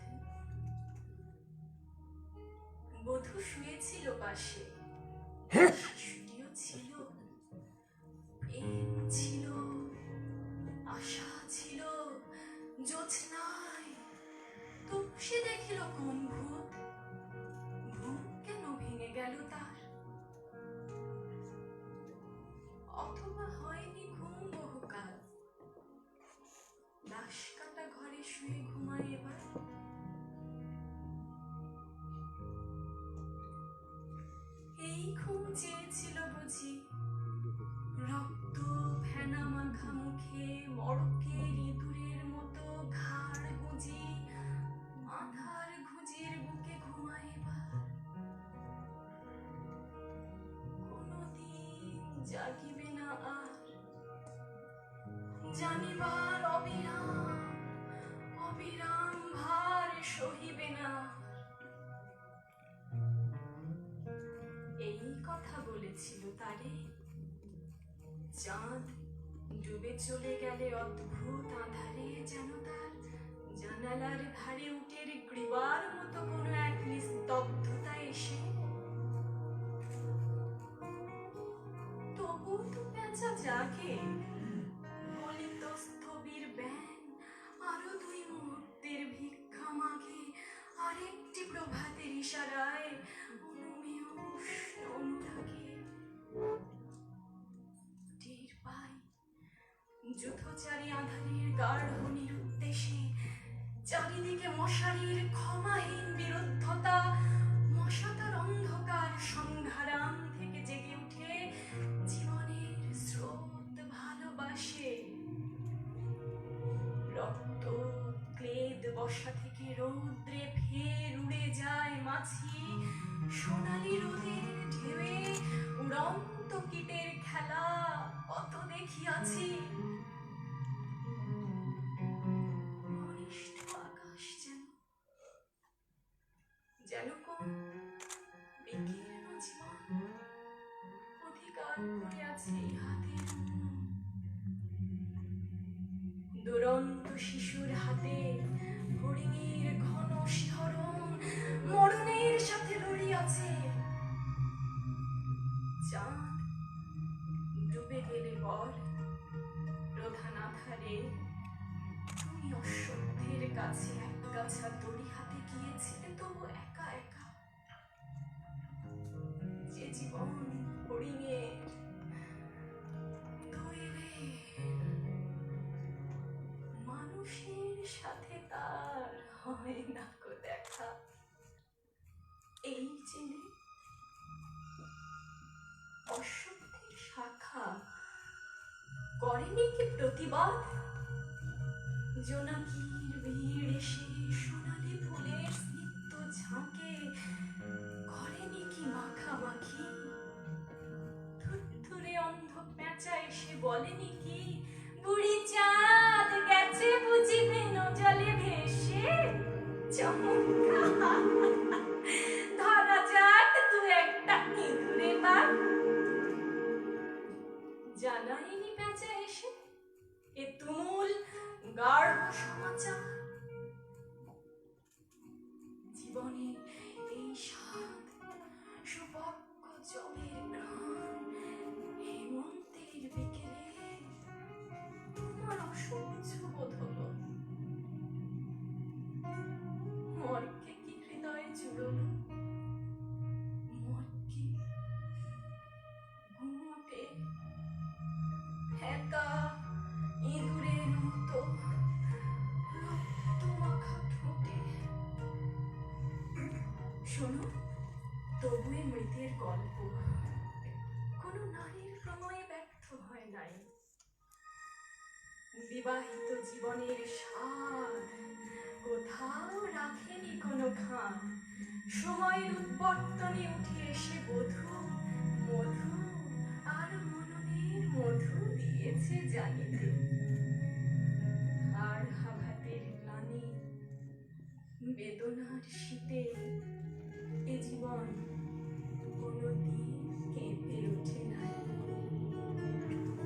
Speaker 5: বধূ শুয়েছিল পাশে শিশুটিও ছিল প্রেম ছিল আশা ছিল জ্যোৎস্নায় তবু সে দেখিল কোন ভূত ঘুম কেন ভেঙে গেল তার অথবা হয়নি ঘুম বহুকাল লাশ কাটা ঘরে শুয়ে ঘুমায় এবার এই ঘুম চেয়েছিল বুঝি রক্ত ফেনা রাখা মুখে মড়কের ইঁদুরের মতো ঘাড় গুঁজি মাথার ঘুঁজির বুকে ঘুমায় এবার। কোনদিন জাগিবে না আর জানিবার অবিরাম অবিরাম ভার সহিবে না। এই কথা বলেছিল তারে চাঁদ ডুবে চলে গেলে অদ্ভুত আঁধারে, যেন তার জানালার ধারে উটের গ্রীবার মতো কোনো এক নিস্তব্ধতা এসে। তবু তো পেঁচা জাগে, গলিত স্থবির ব্যান আরো 2 মুহূর্তের ভিক্ষা মাগে, আরেকটি প্রভাতের ইশারায় অনুমেয় উষ্ণ অনুরাগে। টের পাই যুথচারী আঁধারের গাঢ় নিরুদ্দেশে চারিদিকে মশারির ক্ষমাহীন বিরুদ্ধতা, মশাতার অন্ধকার সংঘারাম থেকে জেগে উঠে জীবনের স্রোত ভালোবাসে। রক্ত ক্লেদ বসা থেকে রৌদ্রে ফের উড়ে যায় মাছি, সোনালি রোদের ঢেউয়ে উড়ন্ত কীটের খেলা কত দেখিয়াছি। ঘনিষ্ঠ আকাশ যেন কোন বিকীর্ণ জীবন অধিকার করিয়াছে ইহাদের মন। দুরন্ত শিশুর হাতে হরিণীর ঘন শিহরণ মরণের সাথে লড়িয়াছে। চাঁদ ডুবে গেলে বর প্রধান আধারে তুমি অশ্বত্থের কাছে এক গাছা দড়ি হাতে গিয়েছিলে, তবু একা একা। যে জীবন হরিণের তৈরি মানুষের সাথে তার হয় না কো দেখা। এই জেনে অশ্বত্থের শাখা করেনি কি প্রতিবাদ? জোনাকির ভিড় এসে সোনালি ফুলের স্নিগ্ধ ঝাঁকে করেনি কি মাখামাখি? থুরথুরে অন্ধ পেঁচা এসে বলেনি কি বুড়ি চাঁদ গেছে বুঝিবে জলে ভেসে? চমৎকার, ধরা যাক 2-1টা ইঁদুরে বার। জানায়নি পেঁচা এসে এ তুমুল গাঢ় সমাচার? জীবনে এই স্বাদ সুপক্ক জলের ঘ্রাণ হেমন্তের বিকেলে তোমার অসহ্য বোধ হলো। মর্কে কি হৃদয়ে জুড়লো, মর্কে ঘুমোটে একা ইঁদুরের মতো রক্ত মাখা ঠোঁটে। শোনো, তবুয়ে মৃতের গল্প কোনো নারীর প্রণয়ে ব্যর্থ হয় নাই। বিবাহিত জীবনের স্বাদ কোথাও রাখেনি কোনো খান। সময়ের উদ্বর্তনে উঠে এসে বধূ মধু আর মননের মধু দিয়েছে জানিতে। আর হাঘাতের গ্লানি বেদনার শীতে এ জীবন কোনদিন কেঁপে ওঠে নাই।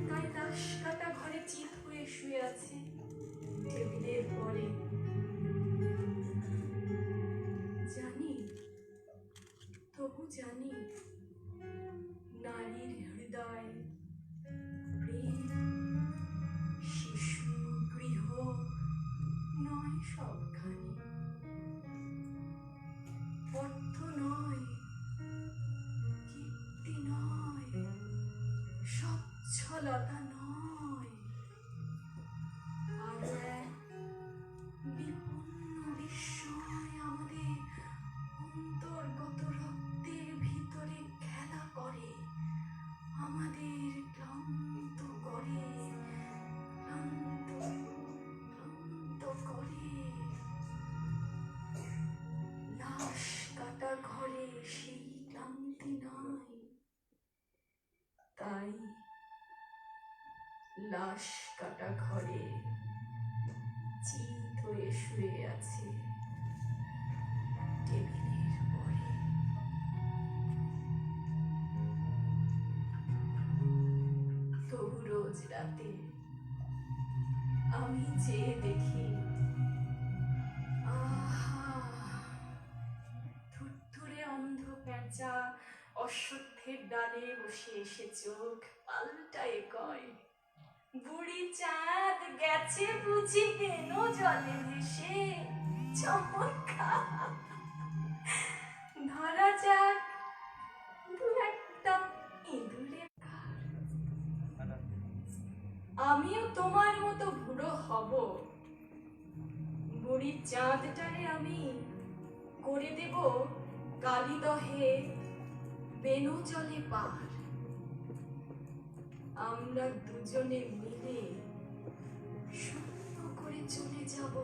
Speaker 5: তাই দাস কাটা ঘরে চিত হয়ে শুয়ে আছে টেবিলের পরে। জানি, তবু জানি নারীর হৃদয় প্রেম শিশু গৃহ নয় সবখানি। অর্থ নয়, কীর্তি নয়, সচ্ছলতা নয়, আর এক বিপন্ন বিস্ময় আমাদের অন্তর্গত রক্তের ভিতরে খেলা করে, আমাদের ক্লান্ত করে, নাই, লাশ কাটা ঘরে চিত হয়ে শুয়ে আছে টেবিলের পরে। তবু রোজ রাতে আমি চেয়ে দেখি, আহা, থুরথুরে অন্ধ পেঁচা অশ্বত্থের ডালে বসে এসে চোখ পাল্টায় কয়, বুড়ি চাঁদ গেছে বুঝি কেন জলে ভেসে। চমৎকার, ধরা যাক দু একটা ইঁদুরের ঘাড়। আমিও তোমার মতো বুড়ো হব, বুড়ি চাঁদটারে আমি করে দেব কালিদহে বেনু জলে পার। আমরা দুজনে মিলে শূন্য করে চলে যাব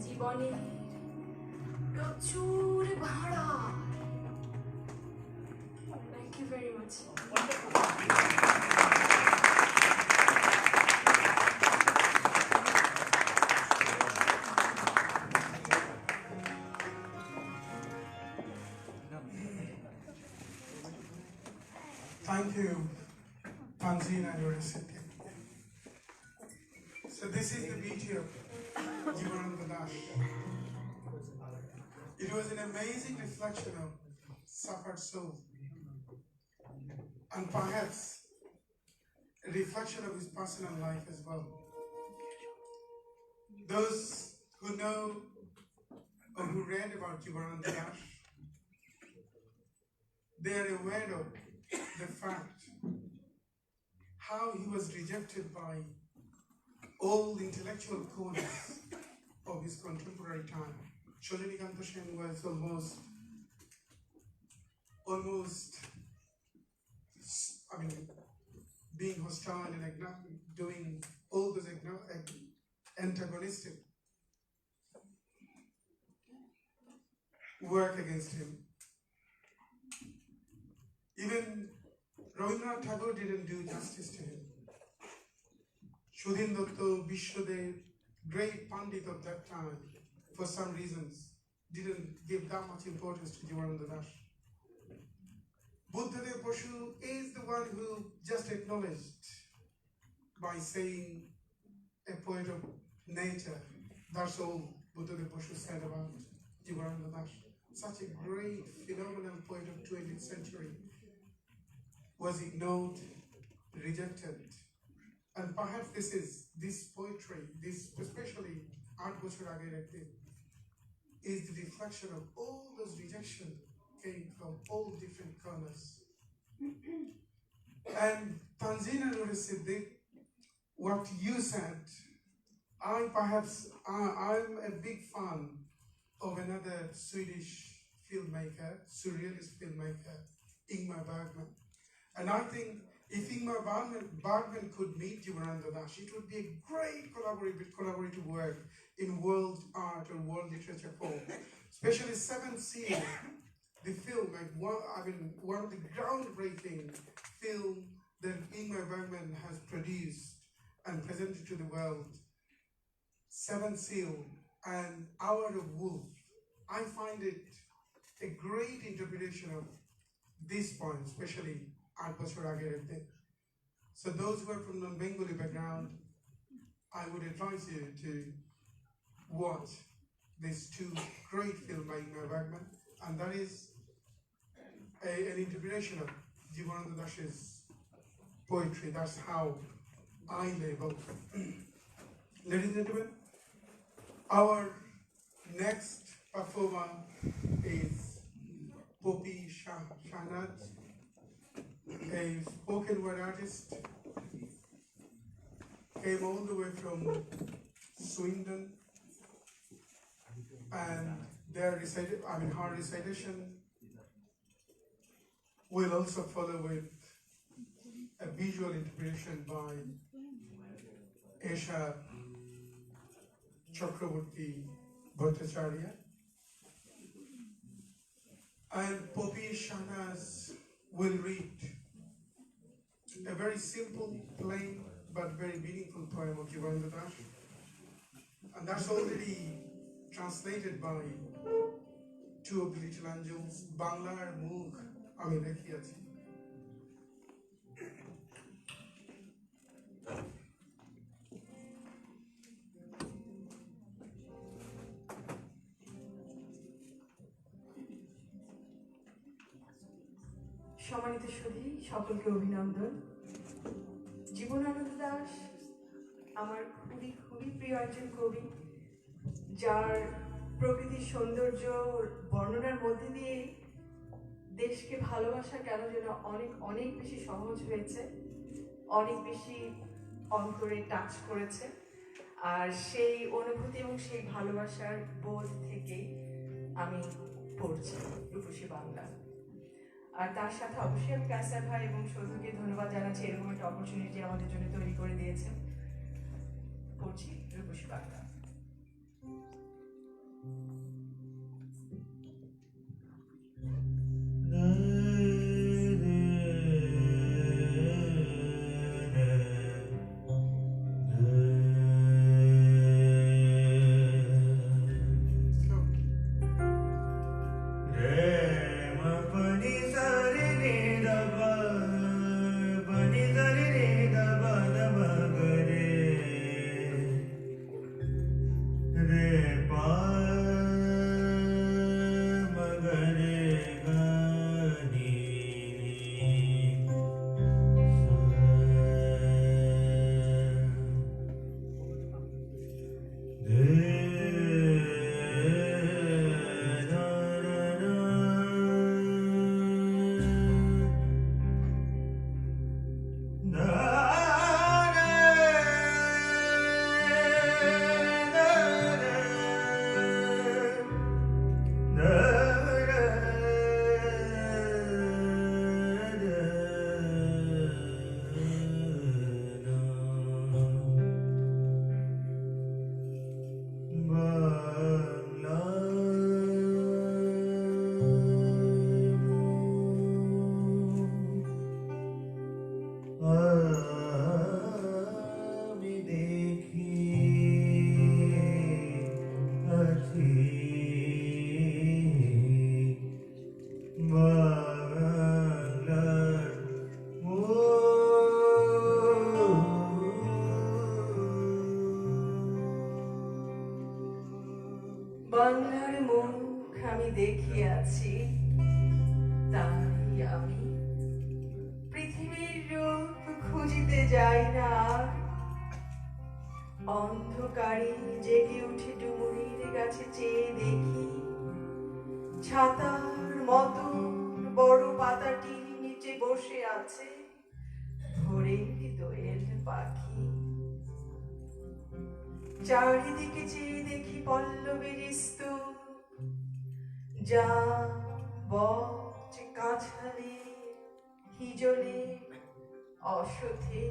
Speaker 5: জীবনের প্রচুর ভাড়া। Thank you very much.
Speaker 1: Thank you, Tanzeen and your recipient. So this is the beauty of Jivananda Das. It was an amazing reflection of suffered soul, and perhaps a reflection of his personal life as well. Those who know or who read about Jivananda Das, they are aware of the fact how he was rejected by all the intellectual corners of his contemporary time. Sholinikanta Sen was almost, being hostile and doing all those antagonistic work against him. Even Rabindranath Tagore didn't do justice to him. Sudhin Datta, Vishwadev, great Pandit of that time, for some reasons, didn't give that much importance to Jivananda Das. Buddhadev Boshu is the one who just acknowledged by saying a poet of nature. That's all Buddhadev Boshu said about Jivananda Das. Such a great, phenomenal poet of 20th century was ignored, rejected. And perhaps this poetry, especially Art Bochor Age Rekte, is the reflection of all those rejection came from all different corners. And Tanzeen and Nuri Siddiq, what you said, I'm a big fan of another Swedish filmmaker, surrealist filmmaker, Ingmar Bergman. And I think if Ingmar Bergman could meet Jivananda Das, it would be a great collaborative work in world art or world literature form. Especially Seventh Seal, the film, one of the groundbreaking film that Ingmar Bergman has produced and presented to the world. Seventh Seal and Hour of Wolf. I find it a great interpretation of this poem, especially Art Bochor Age Rekte. So those who are from non-Bengali background, I would advise you to watch these two great films by Ingmar Bergman, and that is an interpretation of Jivananda Das's poetry. That's how I label it. Ladies and gentlemen, our next performer is Poppy Shahnaz, a spoken word artist, came all the way from Sweden, and her recitation will also follow with a visual interpretation by Esha Chakraborty Bhattacharya. And Poppy Shahnaz will read very simple, plain, but very meaningful poem of Jivananda Das. And that's already translated by two of the little angels, Bangla আর মুখ আমি দেখিয়াছি।
Speaker 6: সম্মানিত সুধী, সকলকে অভিনন্দন। জীবনানন্দ দাশ আমার খুবই খুবই প্রিয় একজন কবি, যার প্রকৃতির সৌন্দর্য বর্ণনার মধ্যে দিয়ে দেশকে ভালোবাসা কেন যেন অনেক অনেক বেশি সহজ হয়েছে, অনেক বেশি অন্তরে টাচ করেছে। আর সেই অনুভূতি এবং সেই ভালোবাসার বোধ থেকেই আমি পড়ছি রূপসী বাংলা। আর তার সাথে অবশ্যই আমি ক্যাসার ভাই এবং সৌধুকে ধন্যবাদ জানাচ্ছি, এরকম একটা অপরচুনিটি আমাদের জন্য তৈরি করে দিয়েছেন। পড়ছি রূপসী বাংলা। বাংলার মুখ আমি দেখিয়াছি, তাই আমি পৃথিবীর রূপ খুঁজিতে যাই না। অন্ধকারে জেগে উঠে ডুমুরির কাছে চেয়ে দেখি, ছাতার মতো বড় পাতাটির নিচে বসে আছে ভোরের দোয়েল পাখি। চারিদিকে চেয়ে দেখি পল্লবের স্তূপ, যা বট কাঁঠালে হিজলে অসথে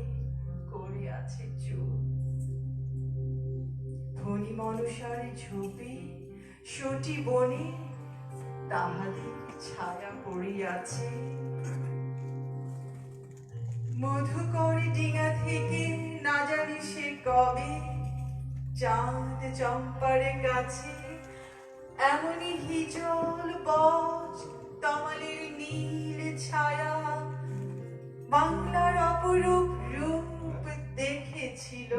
Speaker 6: করে আছে চুপ। ধনী মনসার ঝোপে সটি বনে তাহাদের ছায়া পড়িয়াছে। মধুকর ডিঙা থেকে না জানি সে কবে চাঁদ চম্পার কাছে এমনই হিজল বট তমালের নীল ছায়া বাংলার অপরূপ রূপ দেখেছিল।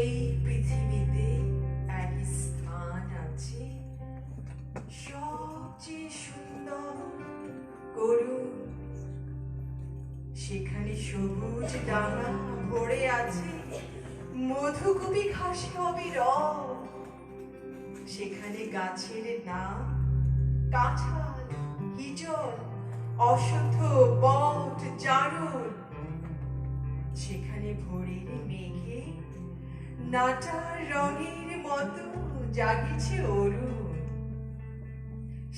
Speaker 6: এই পৃথিবীতে এক স্থান আছে সবচেয়ে সুন্দর করুণ, সেখানে সবুজ ডাঙা ভরে আছে মধুকূপী ঘাসে অবিরল। সেখানে গাছের নাম কাঁঠাল, হিজল অশ্বত্থ বট জারুল, সেখানে ভোরের মেঘে নাটার রঙের মতো জাগিছে অরুণ।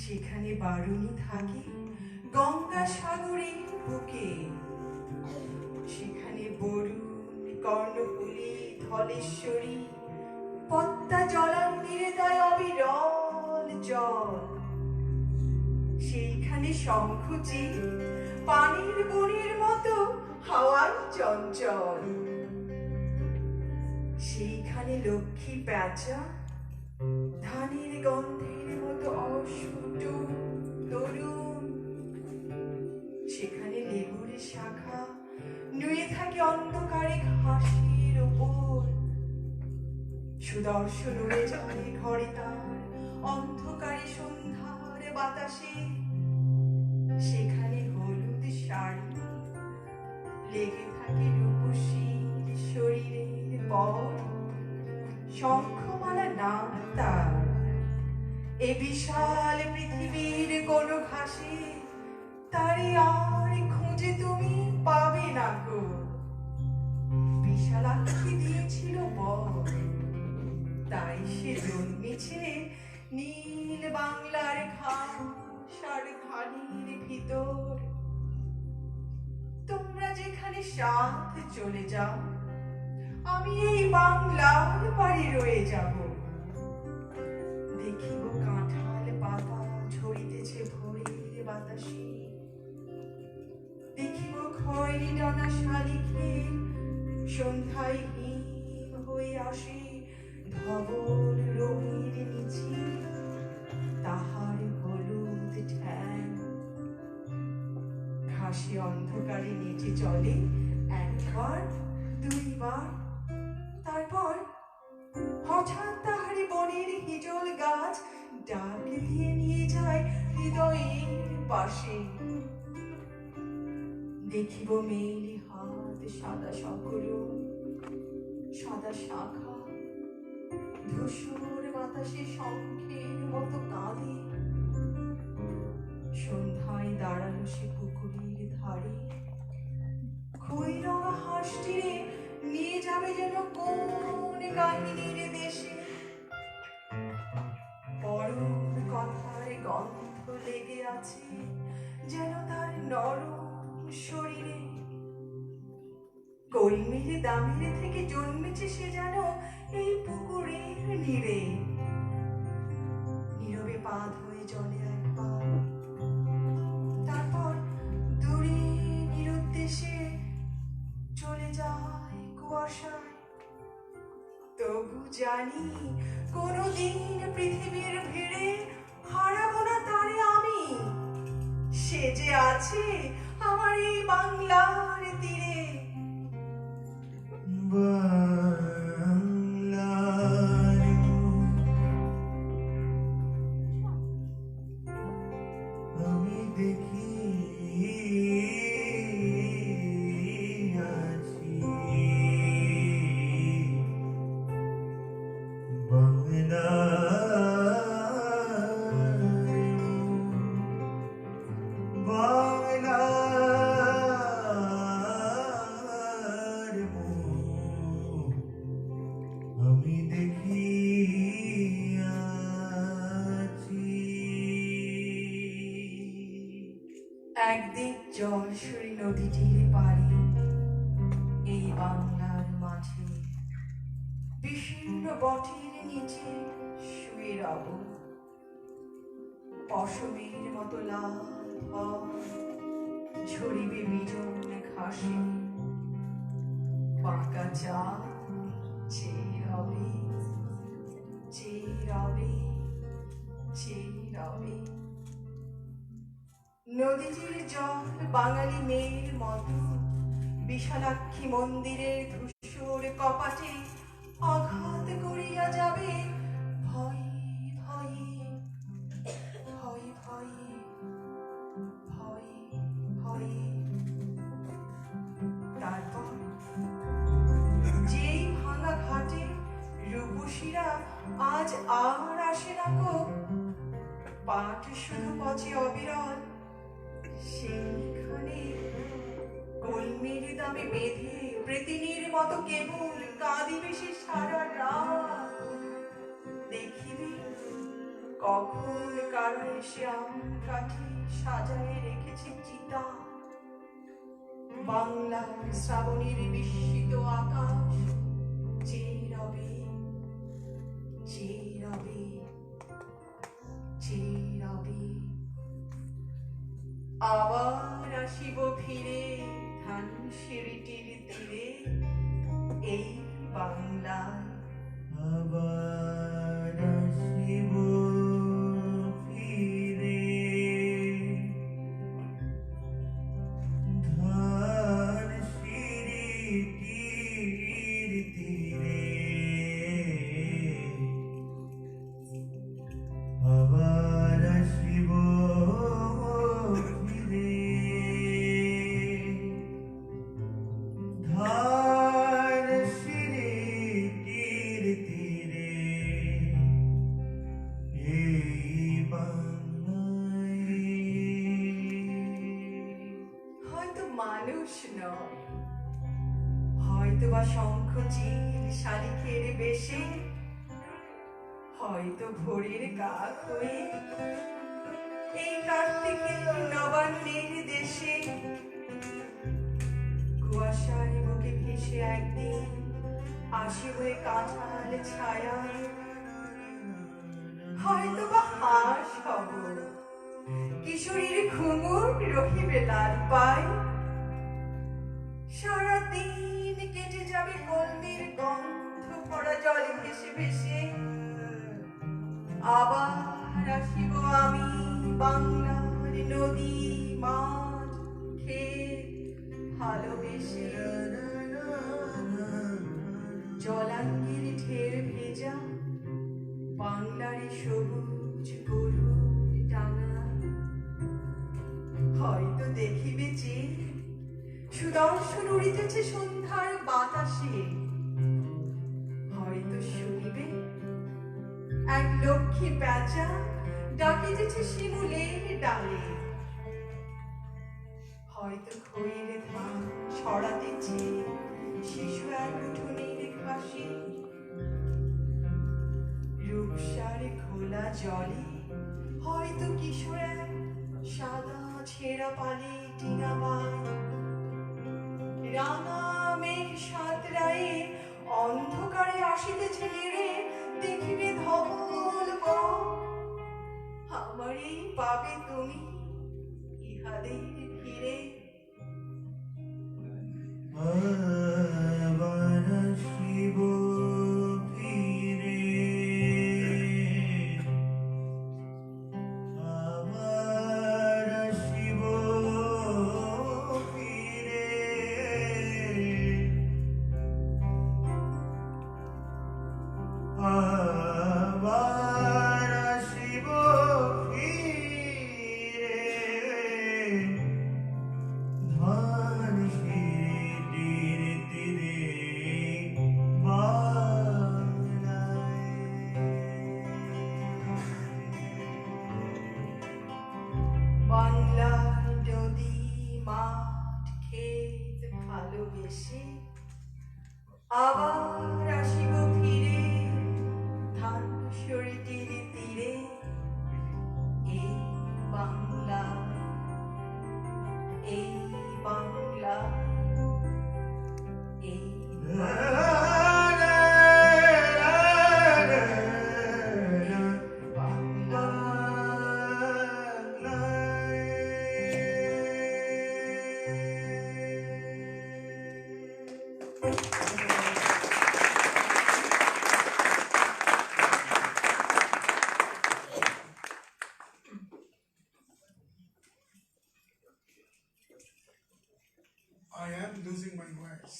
Speaker 6: সেখানে বারুণী থাকে গঙ্গা সাগরের বুকে, সেখানে বরুণ কর্ণফুলী ধলেশ্বরী পদ্মা জলাঙ্গিরে দেয় অবিরল জল। সেইখানে শঙ্খচি পানির বনের মতো হাওয়ায় চঞ্চল। সেইখানে লক্ষ্মী প্যাঁচা ধানের গন্ধের মতো অস্ফুট তরুণ। সেখানে লেবুর শাখা নুয়ে থাকে অন্ধকারে ঘাসের উপর। সুদর্শন উড়ে যায় ঘরে তার অন্ধকারে সন্ধ্যার বাতাসে। সেখানে হলুদ শাড়ি লেগে থাকে রূপসীর শরীরের পর। শঙ্খমালা নাম তার এ বিশাল পৃথিবীর কোন ঘাসে তারে আর খুঁজে তুমি পাবে না গো। বিশালাক্ষী দিয়েছিল বর, তাই সে জন্মেছে নীল বাংলার ঘাস আর ধানের ভিতর। তোমরা যেখানে সাথ চলে যাও, আমি এই বাংলার পাড়ে রয়ে যাব। দেখিব কাঁঠাল পাতা ঝরিতেছে ভোরের বাতাসে, দেখিব খয়েরি ডানা শালিখের সন্ধ্যায় হিম হয়ে আসে ধবল রঙের নিচে তাহার হলুদ ঠ্যাং। ঘাসে অন্ধকারে নেচে চলে একবার দুইবার, তারপর হঠাৎ তাহারে বনের হিজল গাছ ডাক দিয়ে নিয়ে যায় হৃদয়ের পাশে। দেখিব মেয়ের হাত সাদা সকল সাদা শাখা ধূসর বাতাসে শঙ্খের মতো কাঁদে। সন্ধ্যায় দাঁড়ালো সে পুকুরের ধারে, খই রঙা হাঁসটিরে নিয়ে যাবে যেন কোন কাহিনীর দেশে। পরম কথার গন্ধ লেগে আছে যেন তার নরম শরীরে। কলমির দামিরে থেকে জন্মেছে সে যেন এই পুকুরের নীড়ে। নীরবে পা ধুয়ে জলে একবার, তারপর দূরে নিরুদ্দেশে চলে যায় কুয়াশায়। তবু জানি কোনদিন পৃথিবীর ভিড়ে হারাবো না তারে আমি। সে যে আছে আমার এই বাংলার তীরে।
Speaker 7: আমি দেখি আছি বাংলার আমি দেখি আছি।
Speaker 6: একদিন জলসুরি নদীটির পাড়ে এই বাংলার মাঝে বিশীর্ণ বটের নিচে শুয়ে রব। পশমের মতো লাল ঝরিবে বিজন ঘাসে। পাকা চা চেয়ে রবে চেয়ে রবে চেয়ে রবে। নদীটির জল বাঙালি মেয়ের মতো বিশালাক্ষী মন্দিরের ধূসর কপাটে আঘাত করিয়া যাবে ভয়ে ভয়ে ভয়ে ভয়ে ভয়ে ভয়ে। তারপর যেই ভাঙা ঘাটে রূপসীরা আজ আর আসে না গো। পাট শুধু পচে অবিরল, সেইখানে কলমের দামে বেঁধে প্রেতিনীর মতো কেবল কাঁদিবে সে সারা রাত। দেখিবে কখন কারা এসে আম কাঠি সাজায় রেখেছে চিতা। বাংলার শ্রাবণের বিস্মিত আকাশ চেয়ে রবে, চেয়ে রবে, চেয়ে রবে। আবার আসিব ফিরে ধানসিঁড়িটির তীরে এই বাংলায়।
Speaker 7: আবার আসিব ফিরে ধানসিঁড়িটির তীরে, আবার আসিব ফিরে ধানসিঁড়িটির তীরে এই বাংলায়।
Speaker 6: হয়তো মানুষ নয়, হয়তো বা শঙ্খ চিল শালিখের বেশে, হয়তো ভোরের কাক হয়ে এই কার্তিকের নবান্নের দেশে কুয়াশার বুকে ভেসে একদিন আসিবে কাঁঠাল ছায়া। হয়তো বা হাঁস হব, কিশোরীর ঘুঙুর রহিবে লাল পায়। সারাদিন কেটে যাবে কলমের গন্ধ পড়া জলে ভেসে ভেসে। আবার আসিব আমি বাংলার নদী মাঠ ক্ষেত ভালোবেসে। জলাঙ্গির ঢেউ ভেজা বাংলার সবুজ গরুর ডাঙা। হয়তো দেখিবে যে সুদর্শন উড়িতেছে সন্ধ্যার বাতাসে। হয়তো শুনিবে এক লক্ষ্মী প্যাঁচা ডাকিতেছে শিমুলের ডালে। হয়তো খইয়ের ধান ছড়াতেছে শিশু এক উঠোনের ঘাসে। রূপসার খোলা জলে হয়তো কিশোর এক সাদা ছেঁড়া পালে টিনাবায়। রাঙা মেঘ সাঁতরায়ে অন্ধকারে আসিতেছে নেড়ে, দেখিবে ধবল বন। আমারই পাবে তুমি ইহাদের ভিড়ে।
Speaker 7: আবার আসিব ফিরে, আবার আসিব ফিরে আবার আসিব ফিরে ধানসিঁড়িটির তীরে
Speaker 6: বাংলার নদী মাঠ ক্ষেত ভালোবেসে। আবার আসিব ফিরে ধানসিঁড়িটির তীরে এই বাংলা, এই বাংলা, এই Bangla.
Speaker 1: I am losing my words.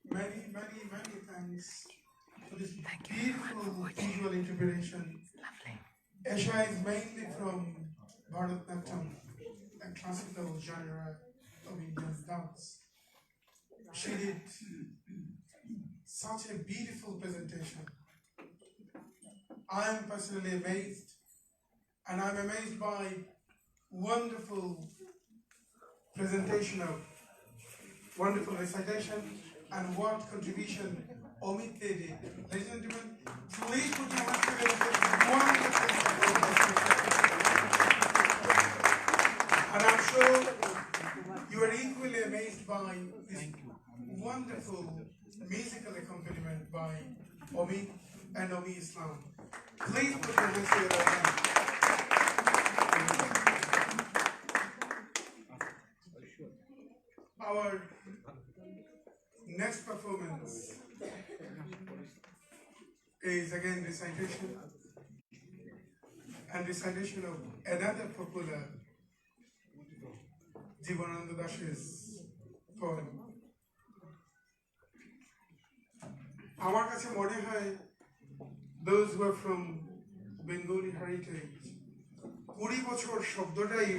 Speaker 1: Many, many, many thanks for this beautiful visual interpretation. Esha is mainly from Bharatanatyam, a classical genre of Indian dance. She did such a beautiful presentation. I am personally amazed, and I'm amazed by wonderful presentation of wonderful recitation and what contribution Omid did. Ladies and gentlemen, please put your hands together for wonderful support. And I'm sure you are equally amazed by this wonderful musical accompaniment by Omid and Omi Islam. Please put your hands together. Our next performance is again recitation and recitation of another popular Jibanananda Dash's poem. আমার কাছে মনে হয় those who are from Bengali heritage 20 বছর শব্দটাই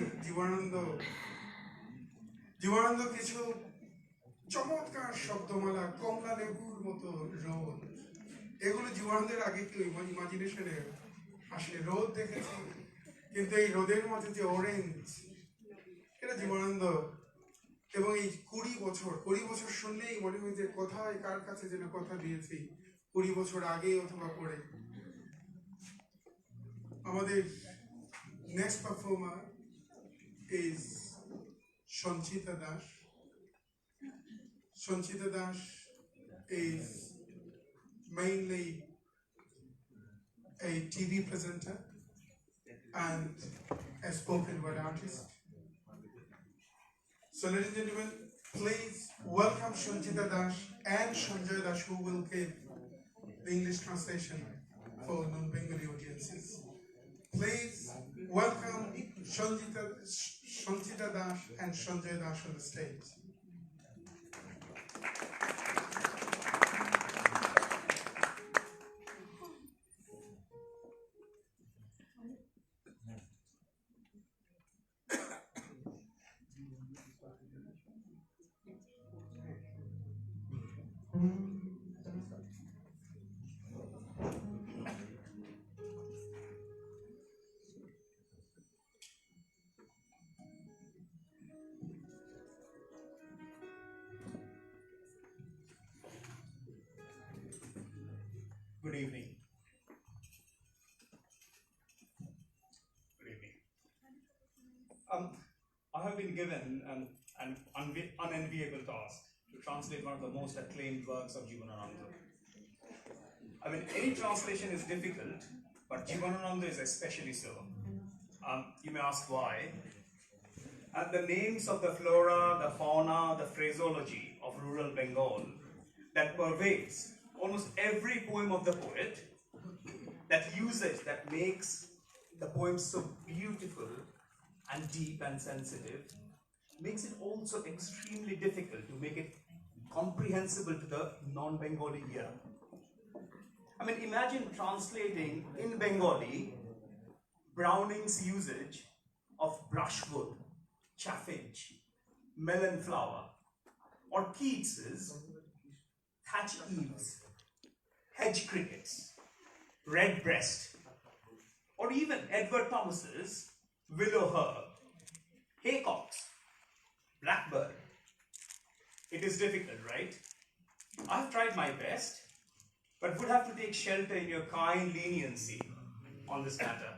Speaker 1: জীবনানন্দ কিছু চমৎকার শব্দমালা কমলা লেবুর মতো রোদ এগুলো জীবনানন্দের আগে কেউ ইমাজিনেশনে আসে রোদ দেখেছি কিন্তু এই রোদের মধ্যে যে অরেঞ্জ এটা জীবনানন্দ এবং এই 20 বছর শুনলেই মনে হয় যে কোথায় কার কাছে যেন কথা দিয়েছি 20 বছর আগে অথবা পরে আমাদের next performer is Sanchita Das. Sanchita Das is mainly a TV presenter and a spoken word artist. So ladies and gentlemen, please welcome Sanchita Das and Sanjay Das who will give the English translation for non-Bengali audiences. Please welcome Sanchita Das and Sanjay Das on the stage.
Speaker 8: Good evening. Good evening. I have been given an unenviable task to translate one of the most acclaimed works of Jibanananda. I mean, any translation is difficult, but Jibanananda is especially so. You may ask why. And the names of the flora, the fauna, the phraseology of rural Bengal that pervades almost every poem of the poet, that usage that makes the poem so beautiful and deep and sensitive, makes it also extremely difficult to make it comprehensible to the non-Bengali ear. I mean, imagine translating in Bengali Browning's usage of brushwood, chaffinch, melon flower, or Keats's thatch eaves, hedge crickets, redbreast, or even Edward Thomas's willow herb, haycocks, blackbird. It is difficult, right? I've tried my best, but would have to take shelter in your kind leniency on this matter.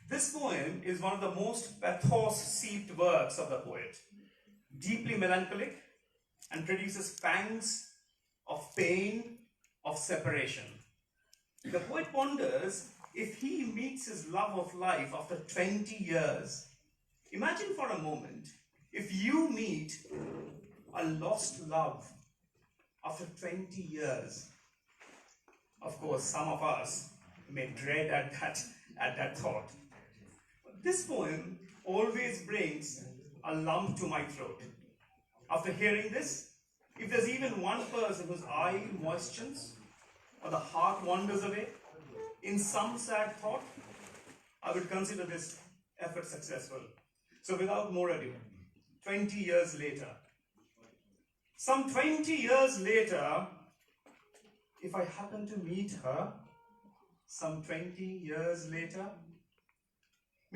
Speaker 8: This poem is one of the most pathos-seeped works of the poet, deeply melancholic and produces pangs of pain, of separation. The poet ponders if he meets his love of life after 20 years. Imagine for a moment if you meet a lost love after 20 years. Of course, some of us may dread at that thought. This poem always brings a lump to my throat. After hearing this, if there's even one person whose eye moistens or the heart wanders away in some sad thought, I would consider this effort successful. So without more ado, 20 years later, some 20 years later, if I happen to meet her, some 20 years later,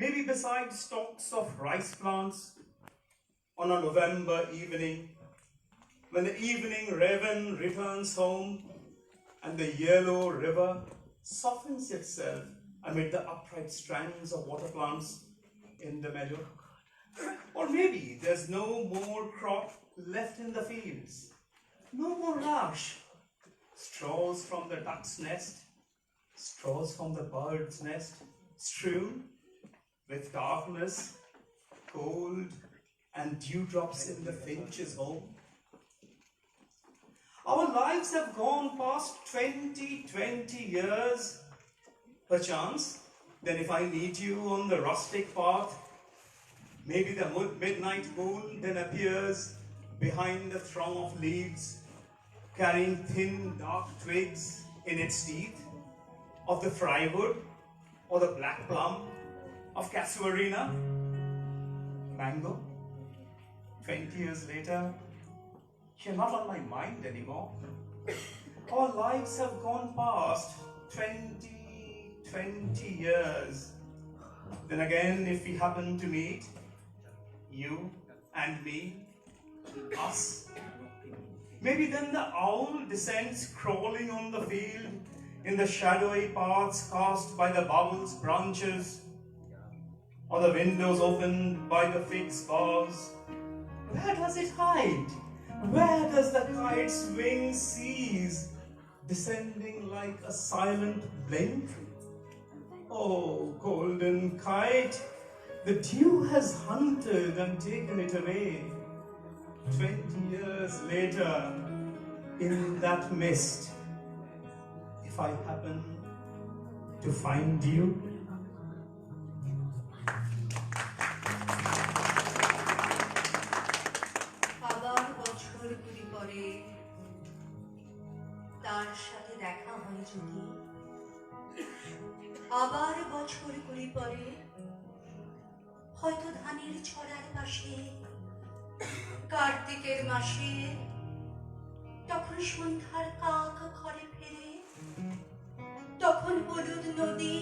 Speaker 8: maybe beside stalks of rice plants on a November evening, when the evening raven returns home and the yellow river softens itself amid the upright strands of water plants in the meadow. Or maybe there's no more crop left in the fields, no more rush. Straws from the duck's nest, straws from the bird's nest, strewn with darkness, cold, and dewdrops in the finch's home. Our lives have gone past 20 years, perchance. Then if I meet you on the rustic path, maybe the midnight moon then appears behind the throng of leaves, carrying thin dark twigs in its teeth, of the frywood or the black plum, of casuarina, mango. 20 years later, you're not on my mind anymore. Our lives have gone past 20 years. Then again, if we happen to meet, you and me, us, maybe then the owl descends crawling on the field in the shadowy paths cast by the bowel's branches, or the windows opened by the fig's boughs. Where does it hide? Where does the kite's wing cease, descending like a silent blink? Oh, golden kite, the dew has hunted and taken it away. 20 years later, in that mist, if I happen to find you,
Speaker 9: আবার বছর ঘুরি পরে তার সাথে দেখা হয় যদি, আবার বছর ঘুরি পরে হয়তো ধানের ছড়ার পাশে কার্তিকের মাসে, তখন সন্ধ্যার কাক ঘরে ফেরে, তখন হলুদ নদী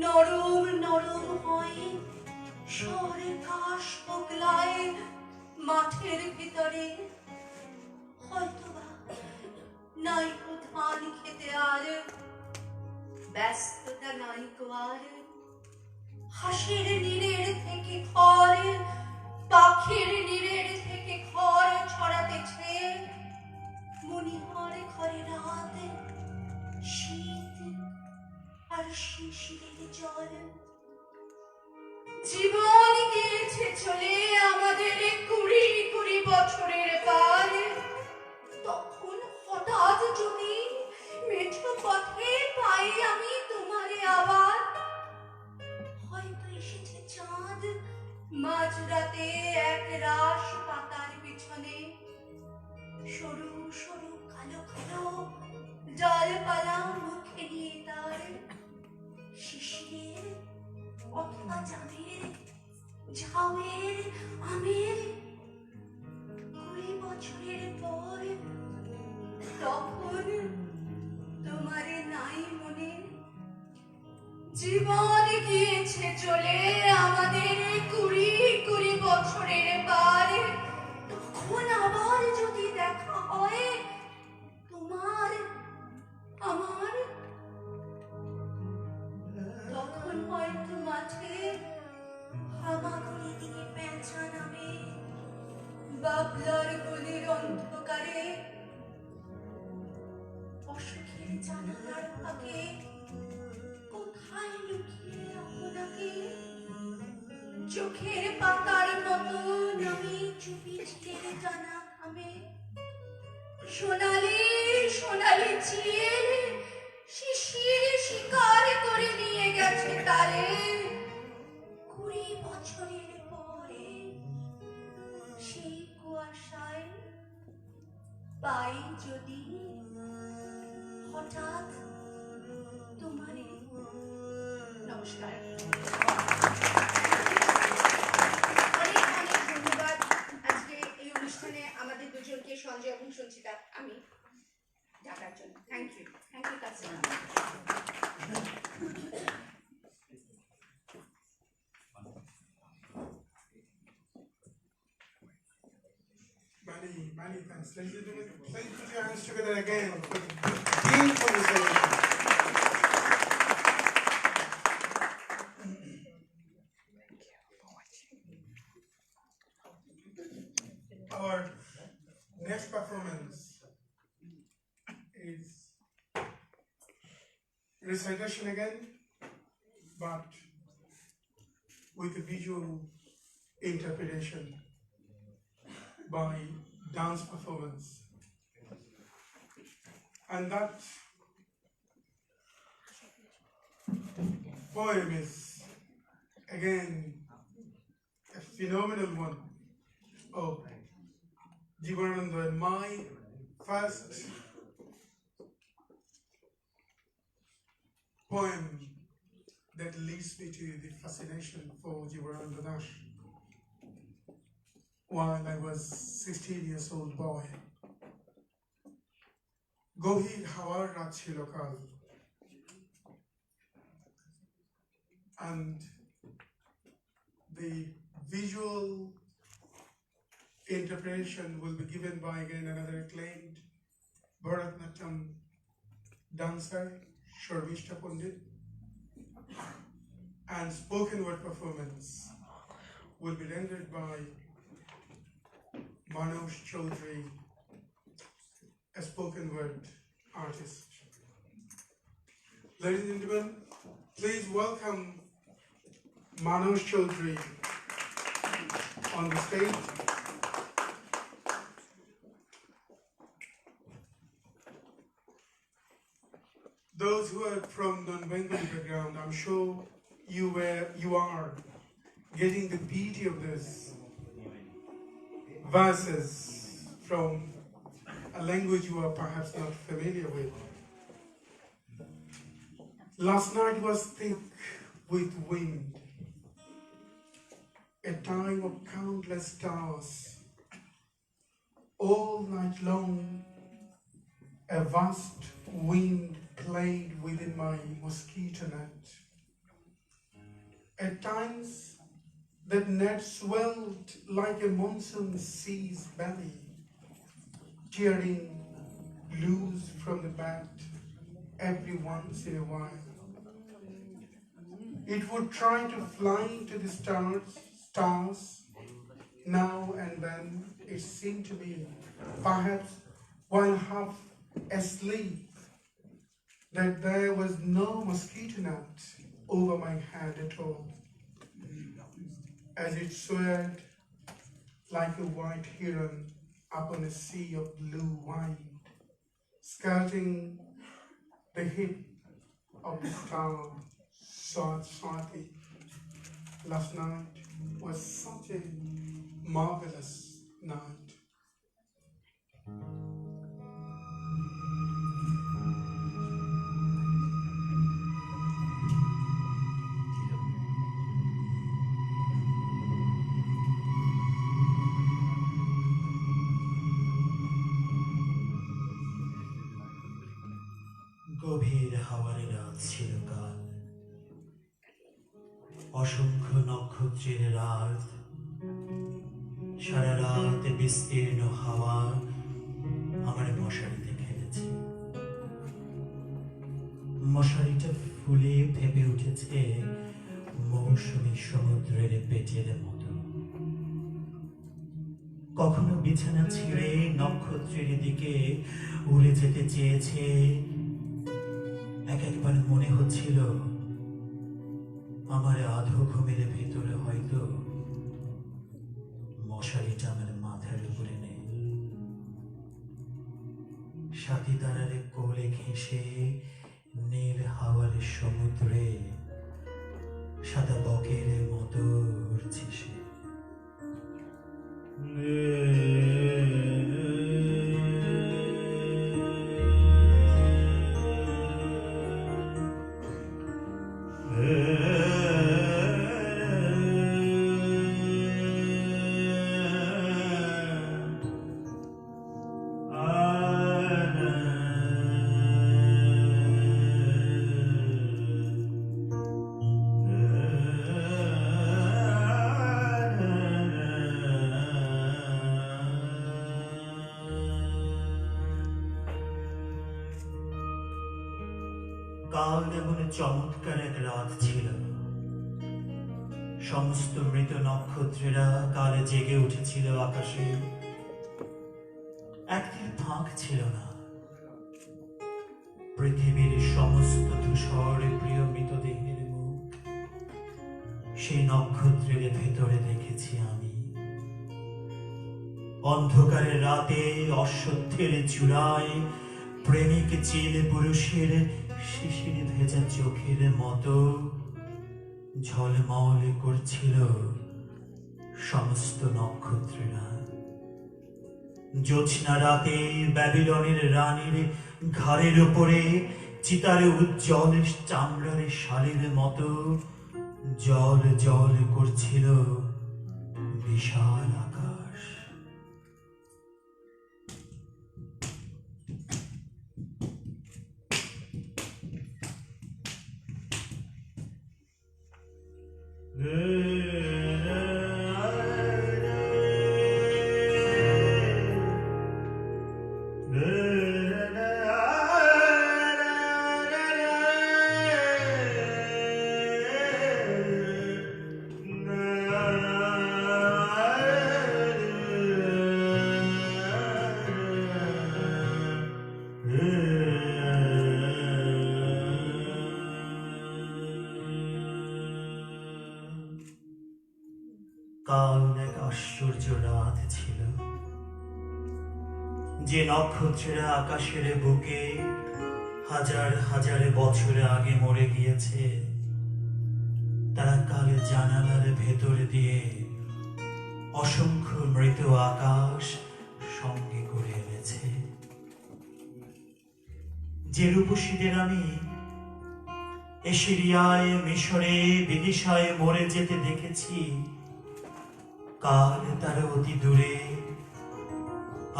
Speaker 9: নরম নরম হয়, শহরের ঘাস পোকলায় মাঠের ভিতরে, হয়তোবা নাইকো ধান খেতে আর ব্যস্ততা নাইকো আর, হাসির নীড়ের থেকে খড়, পাখির নীড়ের থেকে খড় ছড়াতেছে, মনিহার ঘরে রাত, শীত আর শিশিরের জল। জীবন গিয়েছে চলে আমাদের 20 বছরের পার, তখন হঠাৎ যদি মেঠো পথে পাই আমি তোমারে আবার, হয়তো এসেছে চাঁদ মাঝরাতে এক রাশ পাতার পিছনে, সরু সরু কালো কালো ডালপালা মুখে নিয়ে তার, শিশিরের অথবা জামের, ঝাউয়ের, আমের। 20 বছরের পর তখন তোমারে নাই মনে, জীবন গিয়েছে চলে আমাদের 20 বছরের পার, তখন আবার যদি দেখা হয় তোমার আমার, তখন হয়তো মাঠে হামাগুড়ি দিয়ে পেঁচা নামে, বাবলার গলির অন্ধকারে, অসুখের জানালার ফাঁকে কোথায় লুকিয়ে আপনাকে, চোখের পাতার মতো নামে চুপি ছেড়ে জানা থামে, সোনালি সোনালি চিল শিশির শিকার করে নিয়ে গেছে তারে, 20 বছরের পরে সেই কুয়াশায় পাই যদি হঠাৎ তোমারে। নমস্কার।
Speaker 4: অনেক অনেক ধন্যবাদ আজকে এই অনুষ্ঠানে আমাদের দুজনকে, সঞ্জয় এবং সঞ্চিতা, আমি ডাকার জন্য। Thank you Kasim.
Speaker 1: Many thanks. Ladies and gentlemen, please put your hands together again for the beautiful celebration. Our next performance is recitation again, but with a visual interpretation by dance performance. And that poem is again a phenomenal one of Jivanananda, and my first poem that leads me to the fascination for Jivanananda Das while I was 16 years old boy. গভীর হাওয়ার রাত ছিল কাল, and the visual interpretation will be given by again another acclaimed Bharatanatyam dancer, Sharmishta Pandit, and spoken word performance will be rendered by Manoj Chaudhary, a spoken word artist. Ladies and gentlemen, please welcome Manoj Chaudhary on the stage. Those who are from non-Bengali background, I'm sure you are getting the beauty of this verses from a language you are perhaps not familiar with. Last night was thick with wind, a time of countless stars. All night long, a vast wind played within my mosquito net. At times, that net swelled like a monsoon sea's belly, tearing loose from the bat every once in a while. It would try to fly to the stars. Now and then it seemed to me, perhaps while half asleep, that there was no mosquito net over my head at all, as it soared like a white heron upon a sea of blue wine, skirting the hip of the star Swati. Last night was such a marvelous night.
Speaker 10: গভীর হাওয়ার রাত ছিল কাল, অসংখ্য নক্ষত্রের রাত, সারা রাত বিস্তীর্ণ হাওয়া আমার মশারিতে খেলেছে। মশারিটা ফুলে ফেপে উঠেছে মৌসুমী সমুদ্রের পেটের মতো। কখনো বিছানা ছেড়ে নক্ষত্রের দিকে উড়ে যেতে চেয়েছে। একবার মনে হচ্ছিল আমার আধো ঘুমের ভেতরে হয়তো মশারিটা আমার মাথার উপরে নেই। সাথী তারার কোলে ঘেঁষে নীল হাওয়ার সমুদ্রে সাদা বকের মতো উড়ছে সে। কাল এমন চমৎকার এক রাত ছিল। সমস্ত মৃত নক্ষত্রেরা কালে জেগে উঠেছিল আকাশে। একদিন ফাঁক ছিল না। পৃথিবীর সমস্ত ধূসর প্রিয় মৃতদেহের মুখ সেই নক্ষত্রের ভেতরে দেখেছি আমি। অন্ধকারের রাতে অশ্বত্থের চূড়ায় প্রেমিক চিল পুরুষের শিশির ভেজা চোখের মতো ঝলমল করছিল সমস্ত নক্ষত্রেরা। জ্যোৎস্না রাতে ব্যাবিলনের রানীর ঘাড়ের উপরে চিতারে উজ্জ্বল চামড়ার শালের মতো জল জল করছিল বিশাল আকাশ। কাল এক আশ্চর্য রাত ছিল। যে নক্ষত্রেরা আকাশের বুকে হাজার হাজার বছর আগে মরে গিয়েছে, তারা কাল জানালার ভেতর দিয়ে অসংখ্য মৃত আকাশ সঙ্গে করে এনেছে। যে রূপসীদের আমি এশিরিয়ায়, মিশরে, বিদিশায় মরে যেতে দেখেছি, কাল তারা অতি দূরে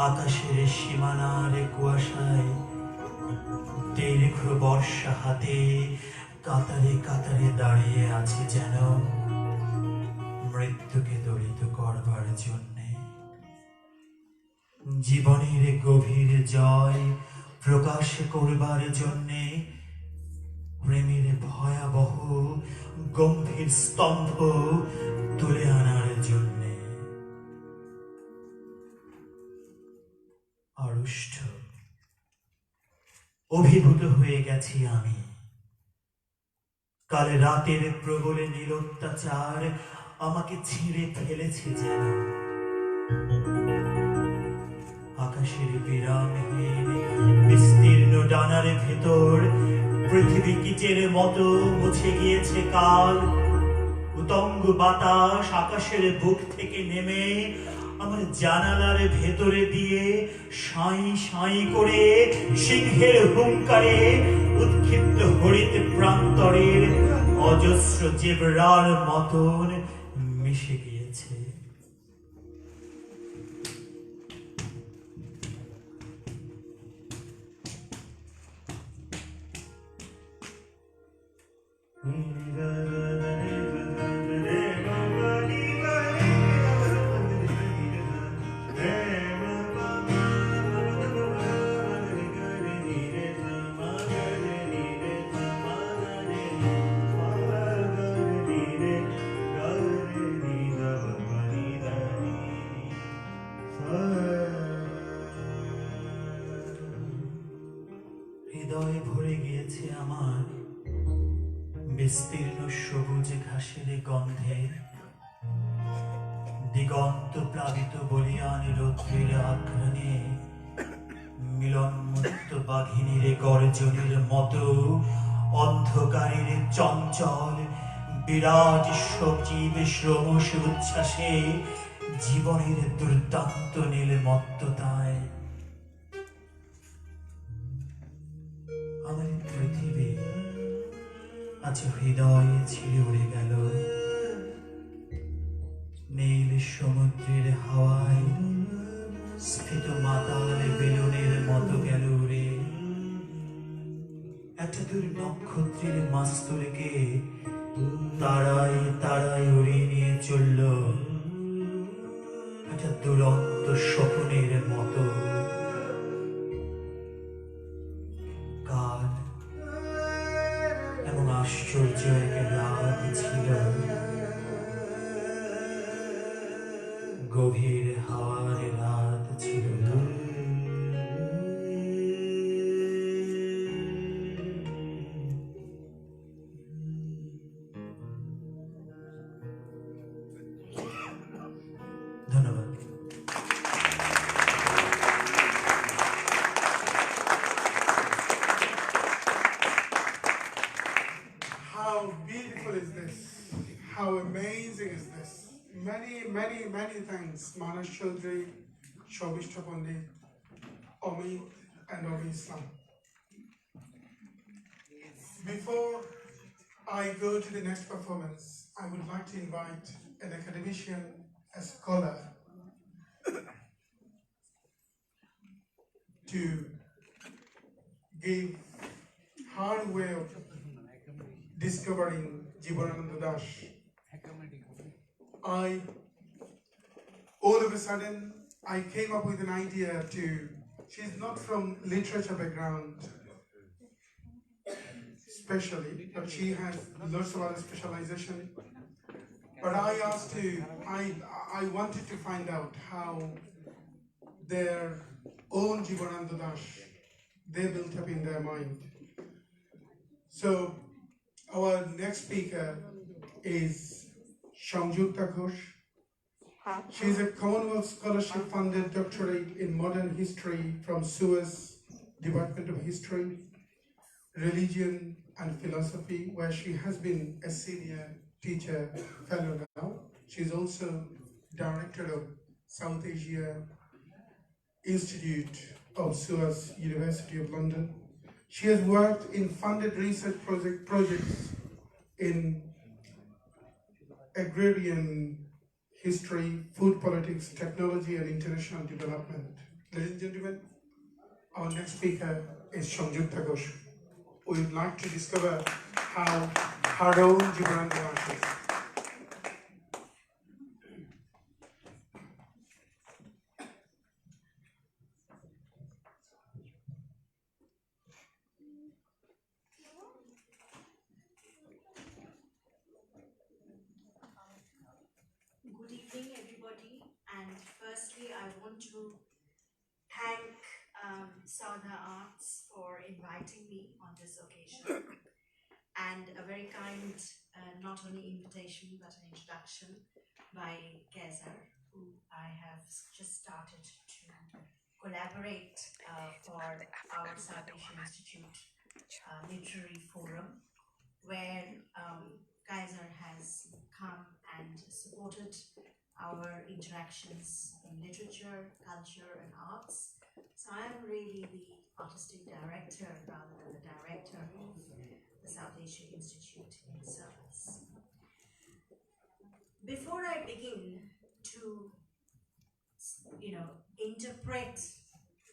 Speaker 10: আকাশের সীমানার কুয়াশায় দীর্ঘ বর্ষা হাতে কাতারে কাতারে দাঁড়িয়ে আছে, যেন মৃত্যুকে দলিত করবার জন্যে। জীবনের গভীর জয় প্রকাশ করবার জন্যে, প্রেমের ভয়াবহ গম্ভীর স্তম্ভ তুলে আনার জন্যে। আড়ষ্ট অভিভূত হয়ে গেছি আমি। কাল রাতের প্রবল নীল অত্যাচার আমাকে ছিঁড়ে ফেলেছে যেন। আকাশের বিরামহীন বিস্তীর্ণ ডানার ভেতর পৃথিবী কিচের মতো মুছে গিয়েছে কাল। উতঙ্গ বাতাস আকাশের বুক থেকে নেমে আমার জানালার ভেতরে দিয়ে সাঁই সাঁই করে সিংহের হুঙ্কারে উৎক্ষিপ্ত হরিত প্রান্তরের অজস্র জেবরার মতন মিশে গিয়েছে। হৃদয় ভরে গিয়েছে আমার বিস্তীর্ণ সবুজ ঘাসের গন্ধে। দিগন্ত প্লাবিত বলিয়ান রৌদ্রের আঘ্রাণে মিলনমুক্ত বাঘিনীর গর্জনের মতো অন্ধকারের চঞ্চল বিরাট সজীব শ্রমস উচ্ছ্বাসে জীবনের দুর্দান্ত নীলমত্ততায় আমার পৃথিবী আজ হৃদয়ে ছিঁড়ে উড়ে গেল। নীল সমুদ্রের হাওয়ায় স্ফীত মাতাল বেলুনের মতো গেল উড়ে। একটা দূর নক্ষত্রের মাস্তরেকে তারায় তারায় উড়িয়ে নিয়ে চলল একটা দুরন্ত স্বপ্নের মতো। গভীর হাওয়ার রাত ছিল না। ধন্যবাদ।
Speaker 1: How beautiful is this? How amazing is this? Many thanks, Manas Chaudhary, Shobishta Pandit, Amit, and Obi Islam. Before I go to the next performance, I would like to invite an academician, a scholar, to give her way of discovering Jibanananda Das. All of a sudden, I came up with an idea to, she's not from literature background, especially, but she has lots of other specialization. But I wanted to find out how their own Jibanananda Das, they built up in their mind. So, our next speaker is Sanjukta Ghosh. She is a Commonwealth Scholarship funded doctorate in modern history from SUAS Department of History, Religion and Philosophy, where she has been a senior teacher fellow now. She is also director of South Asia Institute of SUAS, University of London. She has worked in funded research projects in agrarian history, food politics, technology, and international development. Ladies and gentlemen, our next speaker is Sanjukta Ghosh. We would like to discover how her own Jibanananda Das is.
Speaker 9: Good evening, everybody. And firstly, I want to thank Saudha Arts for inviting me on this occasion, and a very kind, not only invitation but an introduction by Kaiser, who I have just started to collaborate for our South Asian Institute Literary Forum, where Kaiser has come and supported our interactions in literature, culture, and arts. So I'm really the artistic director rather than the director of the South Asian Institute in service. Before I begin to, interpret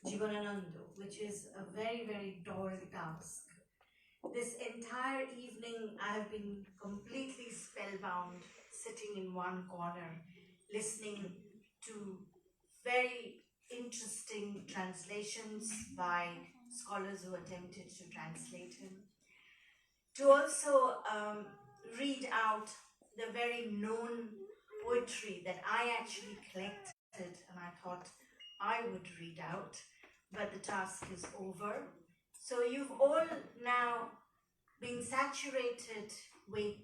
Speaker 9: Jibanananda, which is a very tall task, this entire evening I have been completely spellbound, sitting in one corner, listening to very interesting translations by scholars who attempted to translate him, to also read out the very known poetry that I actually collected and I thought I would read out, but the task is over. So you've all now been saturated with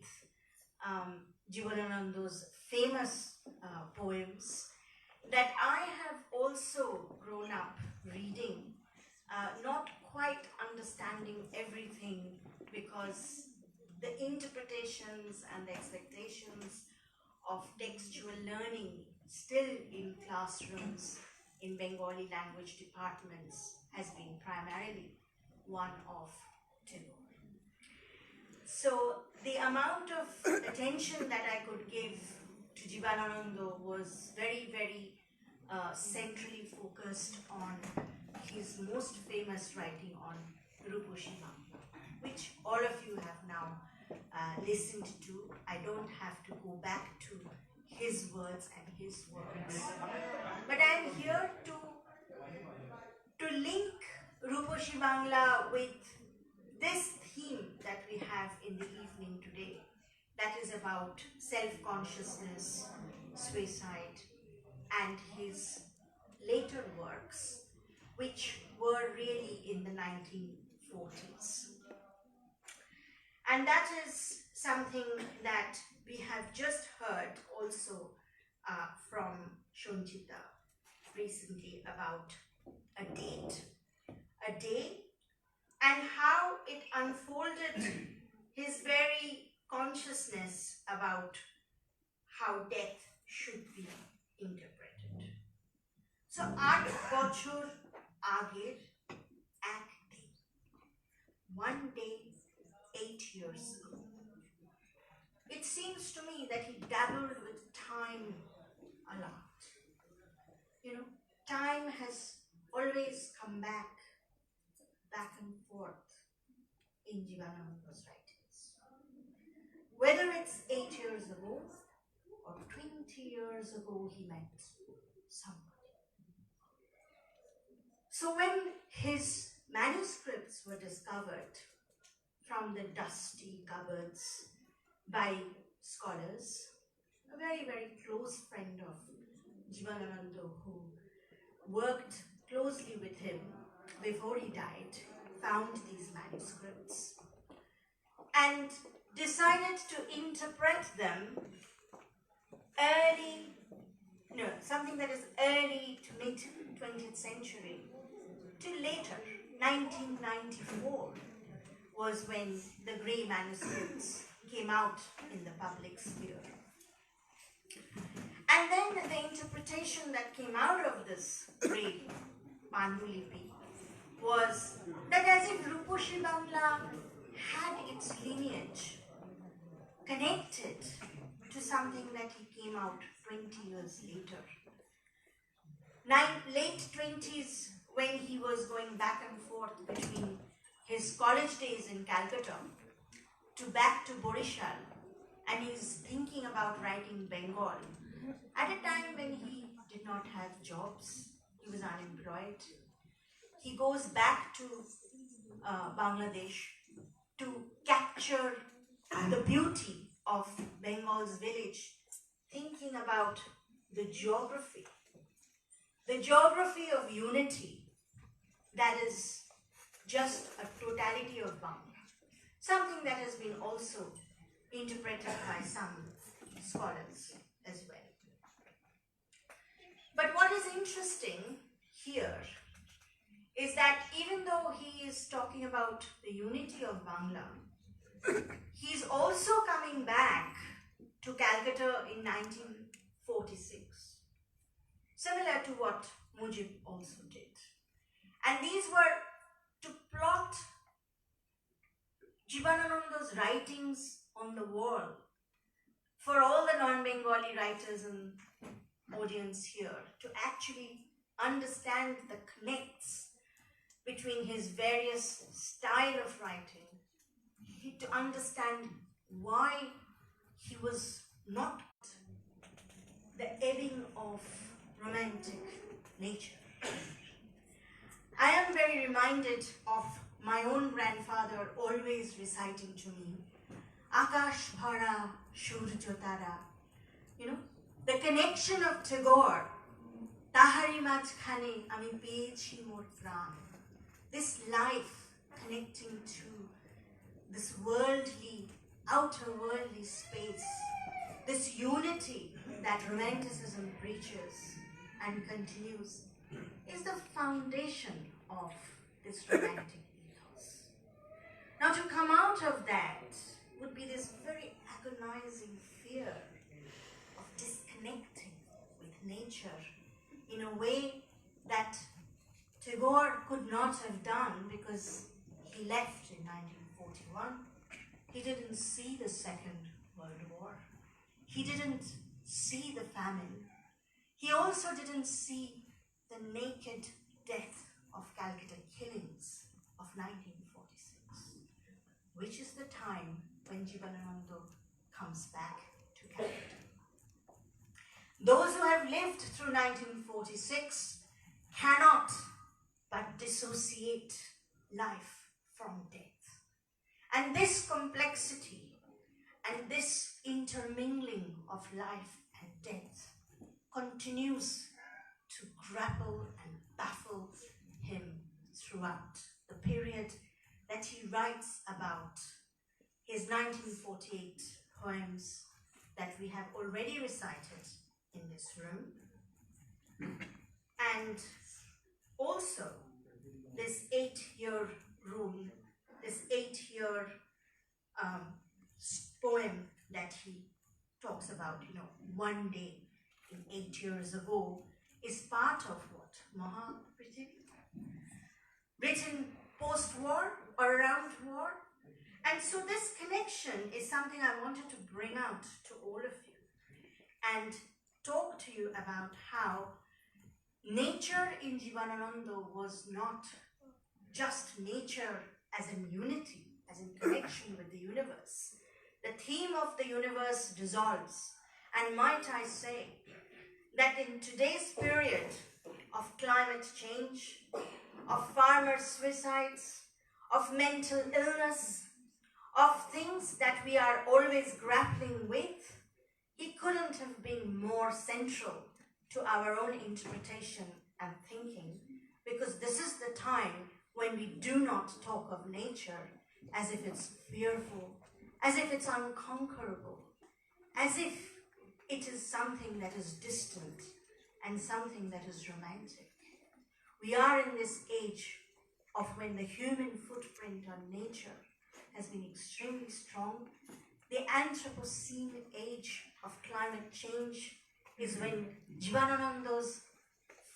Speaker 9: Jibanananda's famous poems that I have also grown up reading, not quite understanding everything because the interpretations and the expectations of textual learning still in classrooms in Bengali language departments has been primarily one of Tagore. So the amount of attention that I could give to Jibanananda was very centrally focused on his most famous writing on Ruposhi Bangla, which all of you have now listened to. I don't have to go back to his words and his words, but I'm here to link Ruposhi Bangla with this theme that we have in the evening today, that is about self-consciousness, suicide, and his later works, which were really in the 1940s. And that is something that we have just heard also from Shonchita recently about a day, and how it unfolded his very consciousness about how death should be interpreted. So, 8 বছর আগের এক দিন, one day 8 years ago. It seems to me that he dabbled with time a lot. You know, time has always come back and forth in Jivanananda's writings. Whether it's 8 years ago or 20 years ago he met somebody. So when his manuscripts were discovered from the dusty cupboards by scholars, a very, very close friend of Jivanananda who worked closely with him before he died, found these manuscripts and decided to interpret them something that is early to mid 20th century to later, 1994 was when the grey manuscripts came out in the public sphere. And then the interpretation that came out of this grey Pandulipi was that as if Ruposhi Bangla had its lineage connected to something that he came out 20 years later. Late 20s, when he was going back and forth between his college days in Calcutta to back to Borishal, and he's thinking about writing Bengal at a time when he did not have jobs, he was unemployed. He goes back to Bangladesh to capture the beauty of Bengal's village, thinking about the geography of unity that is just a totality of Bangla, something that has been also interpreted by some scholars as well. But what is interesting here is that even though he is talking about the unity of Bangla, he's also coming back to Calcutta in 1946, similar to what Mujib also did. And these were to plot Jivanananda's writings on the wall for all the non-Bengali writers and audience here to actually understand the connects between his various style of writing, to understand why he was not the ebbing of romantic nature. I am very reminded of my own grandfather always reciting to me, Akash Bhara Shurjo Tara. You know, the connection of Tagore, Tahari Majkhane Ami Peyechi Mor Pran. This life connecting to this worldly, outer worldly space, this unity that romanticism preaches and continues, is the foundation of this romantic ethos. Now, to come out of that would be this very agonizing fear of disconnecting with nature in a way that Tagore could not have done because he left in 1941. He didn't see the Second World War. He didn't see the famine. He also didn't see the naked death of Calcutta killings of 1946, which is the time when Jivanananda comes back to Calcutta. Those who have lived through 1946 cannot but dissociate life from death. And this complexity and this intermingling of life and death continues to grapple and baffle him throughout the period that he writes about, his 1948 poems that we have already recited in this room, and also this 8-year rule, this 8-year poem that he talks about, one day in 8 years ago, is part of what? Mahaprithvi? Written post-war or around war. And so this connection is something I wanted to bring out to all of you and talk to you about how nature in Jivanananda was not just nature as in unity, as in connection with the universe. The theme of the universe dissolves. And might I say that in today's period of climate change, of farmer suicides, of mental illness, of things that we are always grappling with, he couldn't have been more central to our own interpretation and thinking, because this is the time when we do not talk of nature as if it's fearful, as if it's unconquerable, as if it is something that is distant and something that is romantic. We are in this age of when the human footprint on nature has been extremely strong. The Anthropocene age of climate change is when Jivanananda's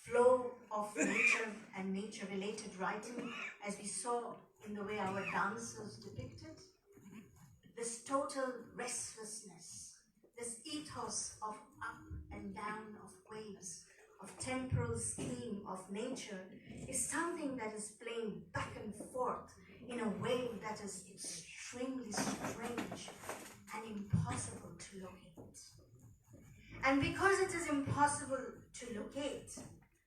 Speaker 9: flow of nature and nature-related writing, as we saw in the way our dancers depicted, this total restlessness, this ethos of up and down, of waves, of temporal scheme of nature, is something that is playing back and forth in a way that is extremely strange and impossible to locate. And because it is impossible to locate,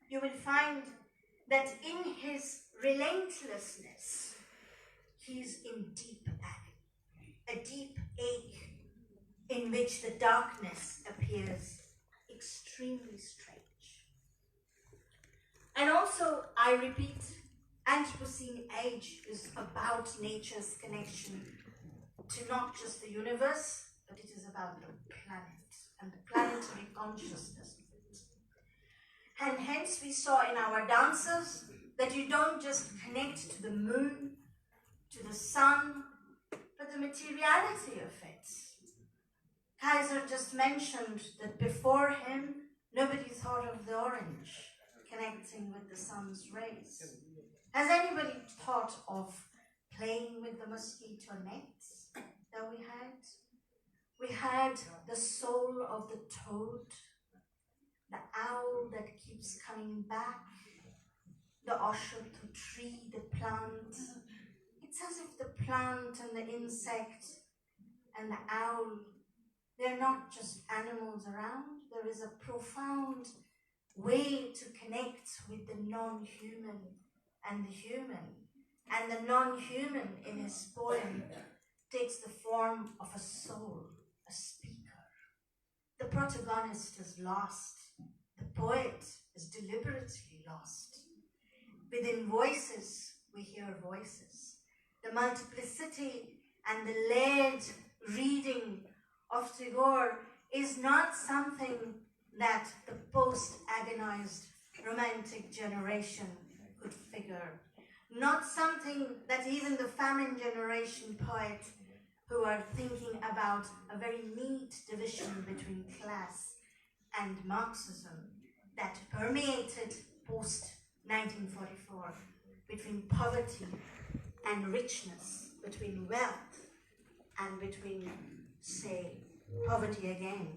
Speaker 9: you will find that in his relentlessness, he is in deep agony, a deep ache in which the darkness appears extremely strange. And also, I repeat, Anthropocene age is about nature's connection to not just the universe, but it is about the planet and the planetary consciousness of it. And hence we saw in our dances that you don't just connect to the moon, to the sun, but the materiality of it. Kaiser just mentioned that before him, nobody thought of the orange connecting with the sun's rays. Has anybody thought of playing with the mosquito nets that we had? We had the soul of the toad, the owl that keeps coming back, the ashwatha tree, the plant. It's as if the plant and the insect and the owl, they're not just animals around. There is a profound way to connect with the non-human and the human. And the non-human in his poem takes the form of a soul, a speaker. The protagonist is lost. The poet is deliberately lost. Within voices, we hear voices. The multiplicity and the layered reading of Tagore is not something that the post-agonized romantic generation could figure. Not something that even the famine generation poet who are thinking about a very neat division between class and Marxism that permeated post-1944, between poverty and richness, between wealth and between, say, poverty again.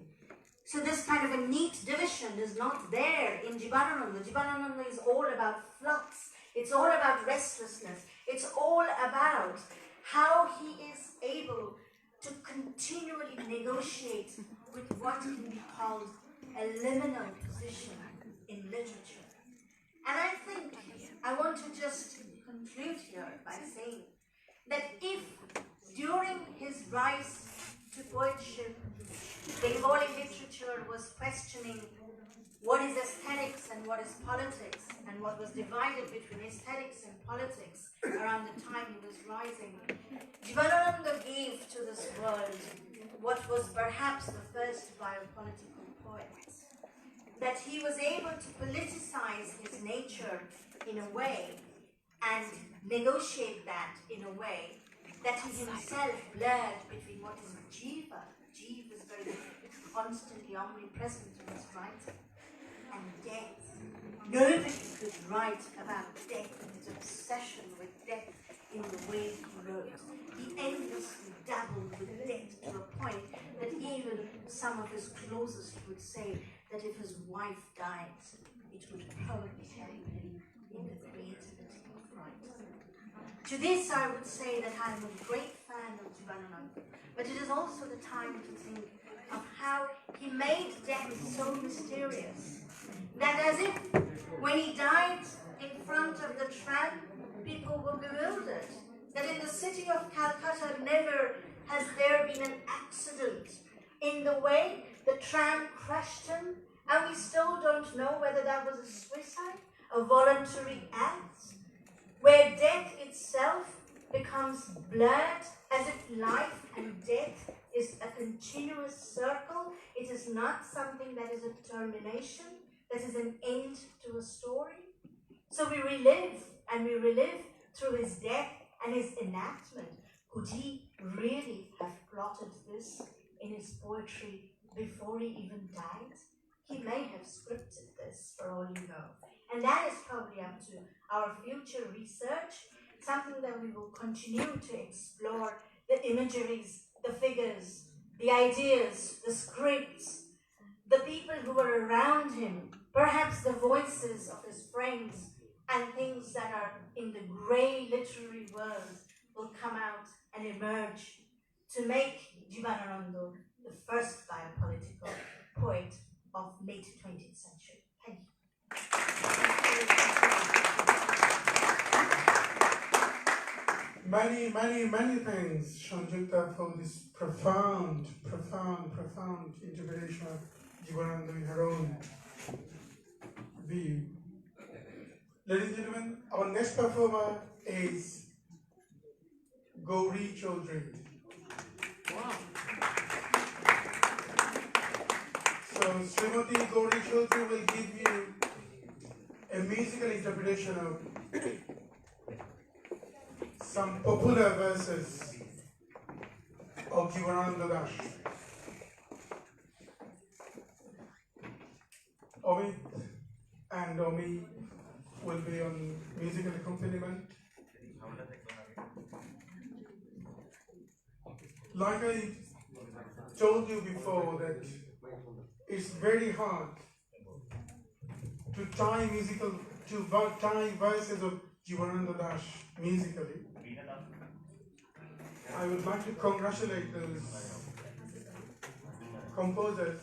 Speaker 9: So this kind of a neat division is not there in Jivanananda. Jivanananda is all about flux. It's all about restlessness. It's all about how he is able to continually negotiate with what can be called a liminal position in literature. And I think I want to just conclude here by saying that if during his rise to poetship, Bengali literature was questioning what is aesthetics and what is politics, and what was divided between aesthetics and politics around the time he was rising. Jivanananda gave to this world what was perhaps the first biopolitical poet. That he was able to politicize his nature in a way and negotiate that in a way that he himself blurred between what is jiva. Jiva is very constantly omnipresent in his writing, and death. Nobody could write about death and his obsession with death in the way he wrote. He endlessly dabbled with death to a point that even some of his closest would say that if his wife dies, it would probably help him in the creativity of writing. To this I would say that I'm a great fan of Jivanananda, but it is also the time to think of how he made death so mysterious, that as if when he died in front of the tram, people were bewildered, that in the city of Calcutta never has there been an accident in the way the tram crushed him, and we still don't know whether that was a suicide, a voluntary act, where death itself becomes blurred as if life and death is a continuous circle. It is not something that is a termination, that is an end to a story. So we relive and we relive through his death and his enactment. Could he really have plotted this in his poetry before he even died? He may have scripted this, for all you know. And that is probably up to our future research, something that we will continue to explore, the imageries, the figures, the ideas, the scripts, the people who were around him, perhaps the voices of his friends, and things that are in the grey literary world will come out and emerge to make Jivanananda the first biopolitical poet of late 20th century. Thank you.
Speaker 1: Many thanks, Shanjukta, for this profound interpretation of Jivanananda in her own view. Ladies and gentlemen, our next performer is Gauri Chaudhary. Wow. So Srimati Gauri Chaudhary will give you a musical interpretation of some popular verses of Jivanananda Das. Amit and Omi will be on musical accompaniment. Like I told you before, that it's very hard to tie verses of Jivanananda Das musically. I would like to congratulate those composers.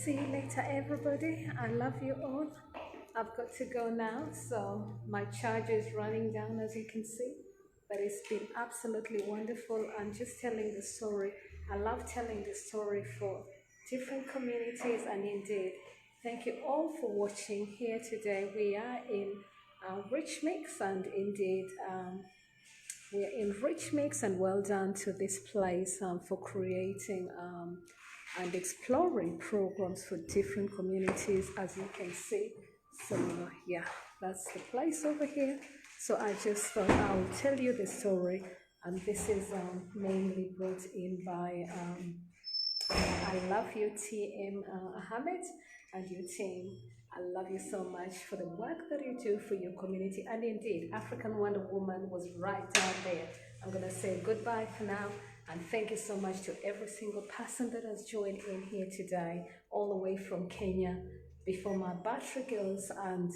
Speaker 11: See you later, everybody. I love you all. I've got to go now, so my charger is running down, as you can see. But it's been absolutely wonderful. I'm just telling the story. I love telling the story for different communities, and indeed, thank you all for watching here today. We are in Rich Mix, and indeed, we're in Rich Mix, and well done to this place for creating and exploring programs for different communities, as you can see. So yeah, that's the place over here. So I just thought I'll tell you the story, and this is mainly brought in by I love you, TM Ahmed, and your team. I love you so much for the work that you do for your community. And indeed, African Wonder Woman was right down there. I'm going to say goodbye for now. And thank you so much to every single person that has joined in here today, all the way from Kenya, before my battery goes. And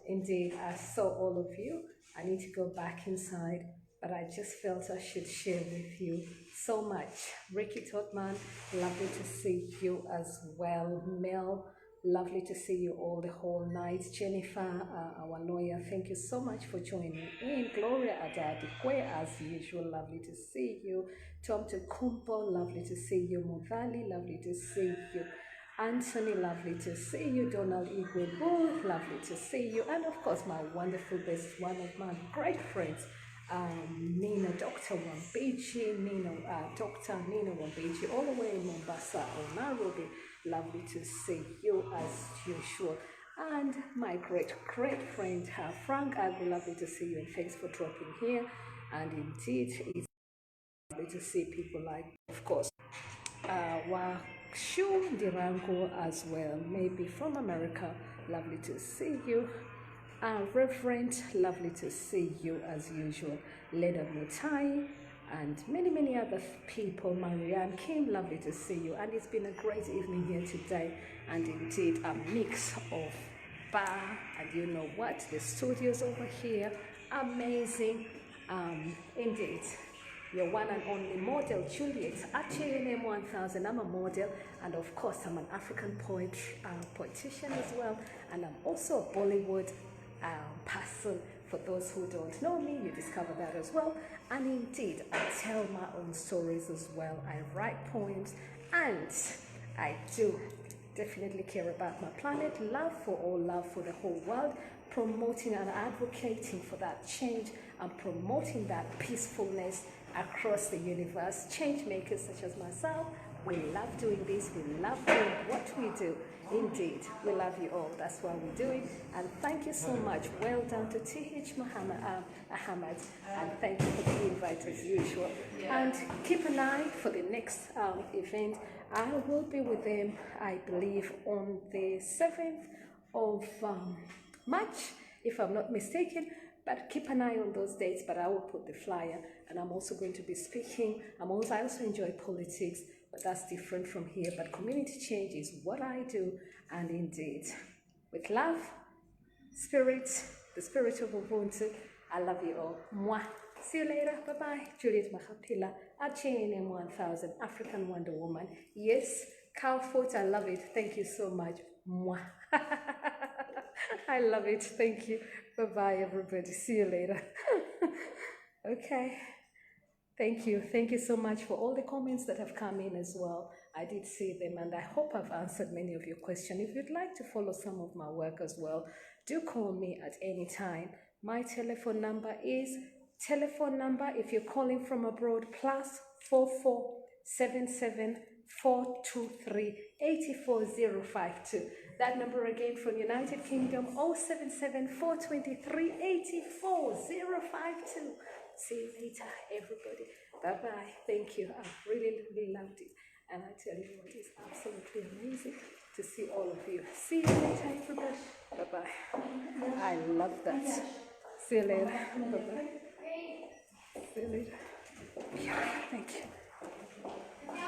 Speaker 11: indeed, I saw all of you. I need to go back inside, but I just felt I should share with you so much. Ricky Totman, lovely to see you as well. Mel, lovely to see you all the whole night. Jennifer, our lawyer, thank you so much for joining in. Gloria Adadikwe, as usual, lovely to see you. Tom Tukumpo, lovely to see you. Mudali, lovely to see you. Anthony, lovely to see you. Donald Igwebu, lovely to see you. And of course, my wonderful best, one of my great friends, Nina, Dr. Wambeji, Dr. Nina Wambeji, all the way in Mombasa or Nairobi. Lovely to see you as usual. And my great friend, Frank Agri, lovely to see you, and thanks for dropping here. And indeed, it's lovely to see people like, of course, Washu Dirango as well, maybe from America. Lovely to see you. Reverend, lovely to see you as usual. Leonard Mutai and many other people. Marianne Kim, lovely to see you. And it's been a great evening here today. And indeed, a mix of bar and you know what, the studios over here, amazing. Indeed, your one and only model, Juliet, at JNM 1000. I'm a model, and of course, I'm an African poetician as well, and I'm also a Bollywood person. For those who don't know me, you discover that as well. And indeed, I tell my own stories as well. I write poems, and I do definitely care about my planet. Love for all, love for the whole world, promoting and advocating for that change and promoting that peacefulness across the universe. Change makers such as myself, we love doing this, we love doing what we do. Indeed, we love you all. That's why we do it. And thank you so much. Well done to TH Ahmed, and thank you for the invite as usual. And keep an eye for the next event. I will be with them, I believe, on the 7th of March, if I'm not mistaken. But keep an eye on those dates, but I will put the flyer. And I'm also going to be speaking. I also enjoy politics, but that's different from here. But community change is what I do. And indeed, with love, spirit, the spirit of Ubuntu, I love you all. Mwah. See you later. Bye-bye. Juliet Mahapila at JNM 1000, African Wonder Woman. Yes, cow foot, I love it. Thank you so much. Mwah. I love it. Thank you. Bye-bye, everybody. See you later. Okay. Thank you. Thank you so much for all the comments that have come in as well. I did see them, and I hope I've answered many of your questions. If you'd like to follow some of my work as well, do call me at any time. My telephone number is if you're calling from abroad, +4477 423 84052. That number again from United Kingdom, 077 423 84052. See you later, everybody. Bye-bye. Thank you. I really, really loved it. And I tell you what, it's absolutely amazing to see all of you. See you later, everybody. Bye-bye. I love that. See you later. Bye-bye. See you later. Thank you.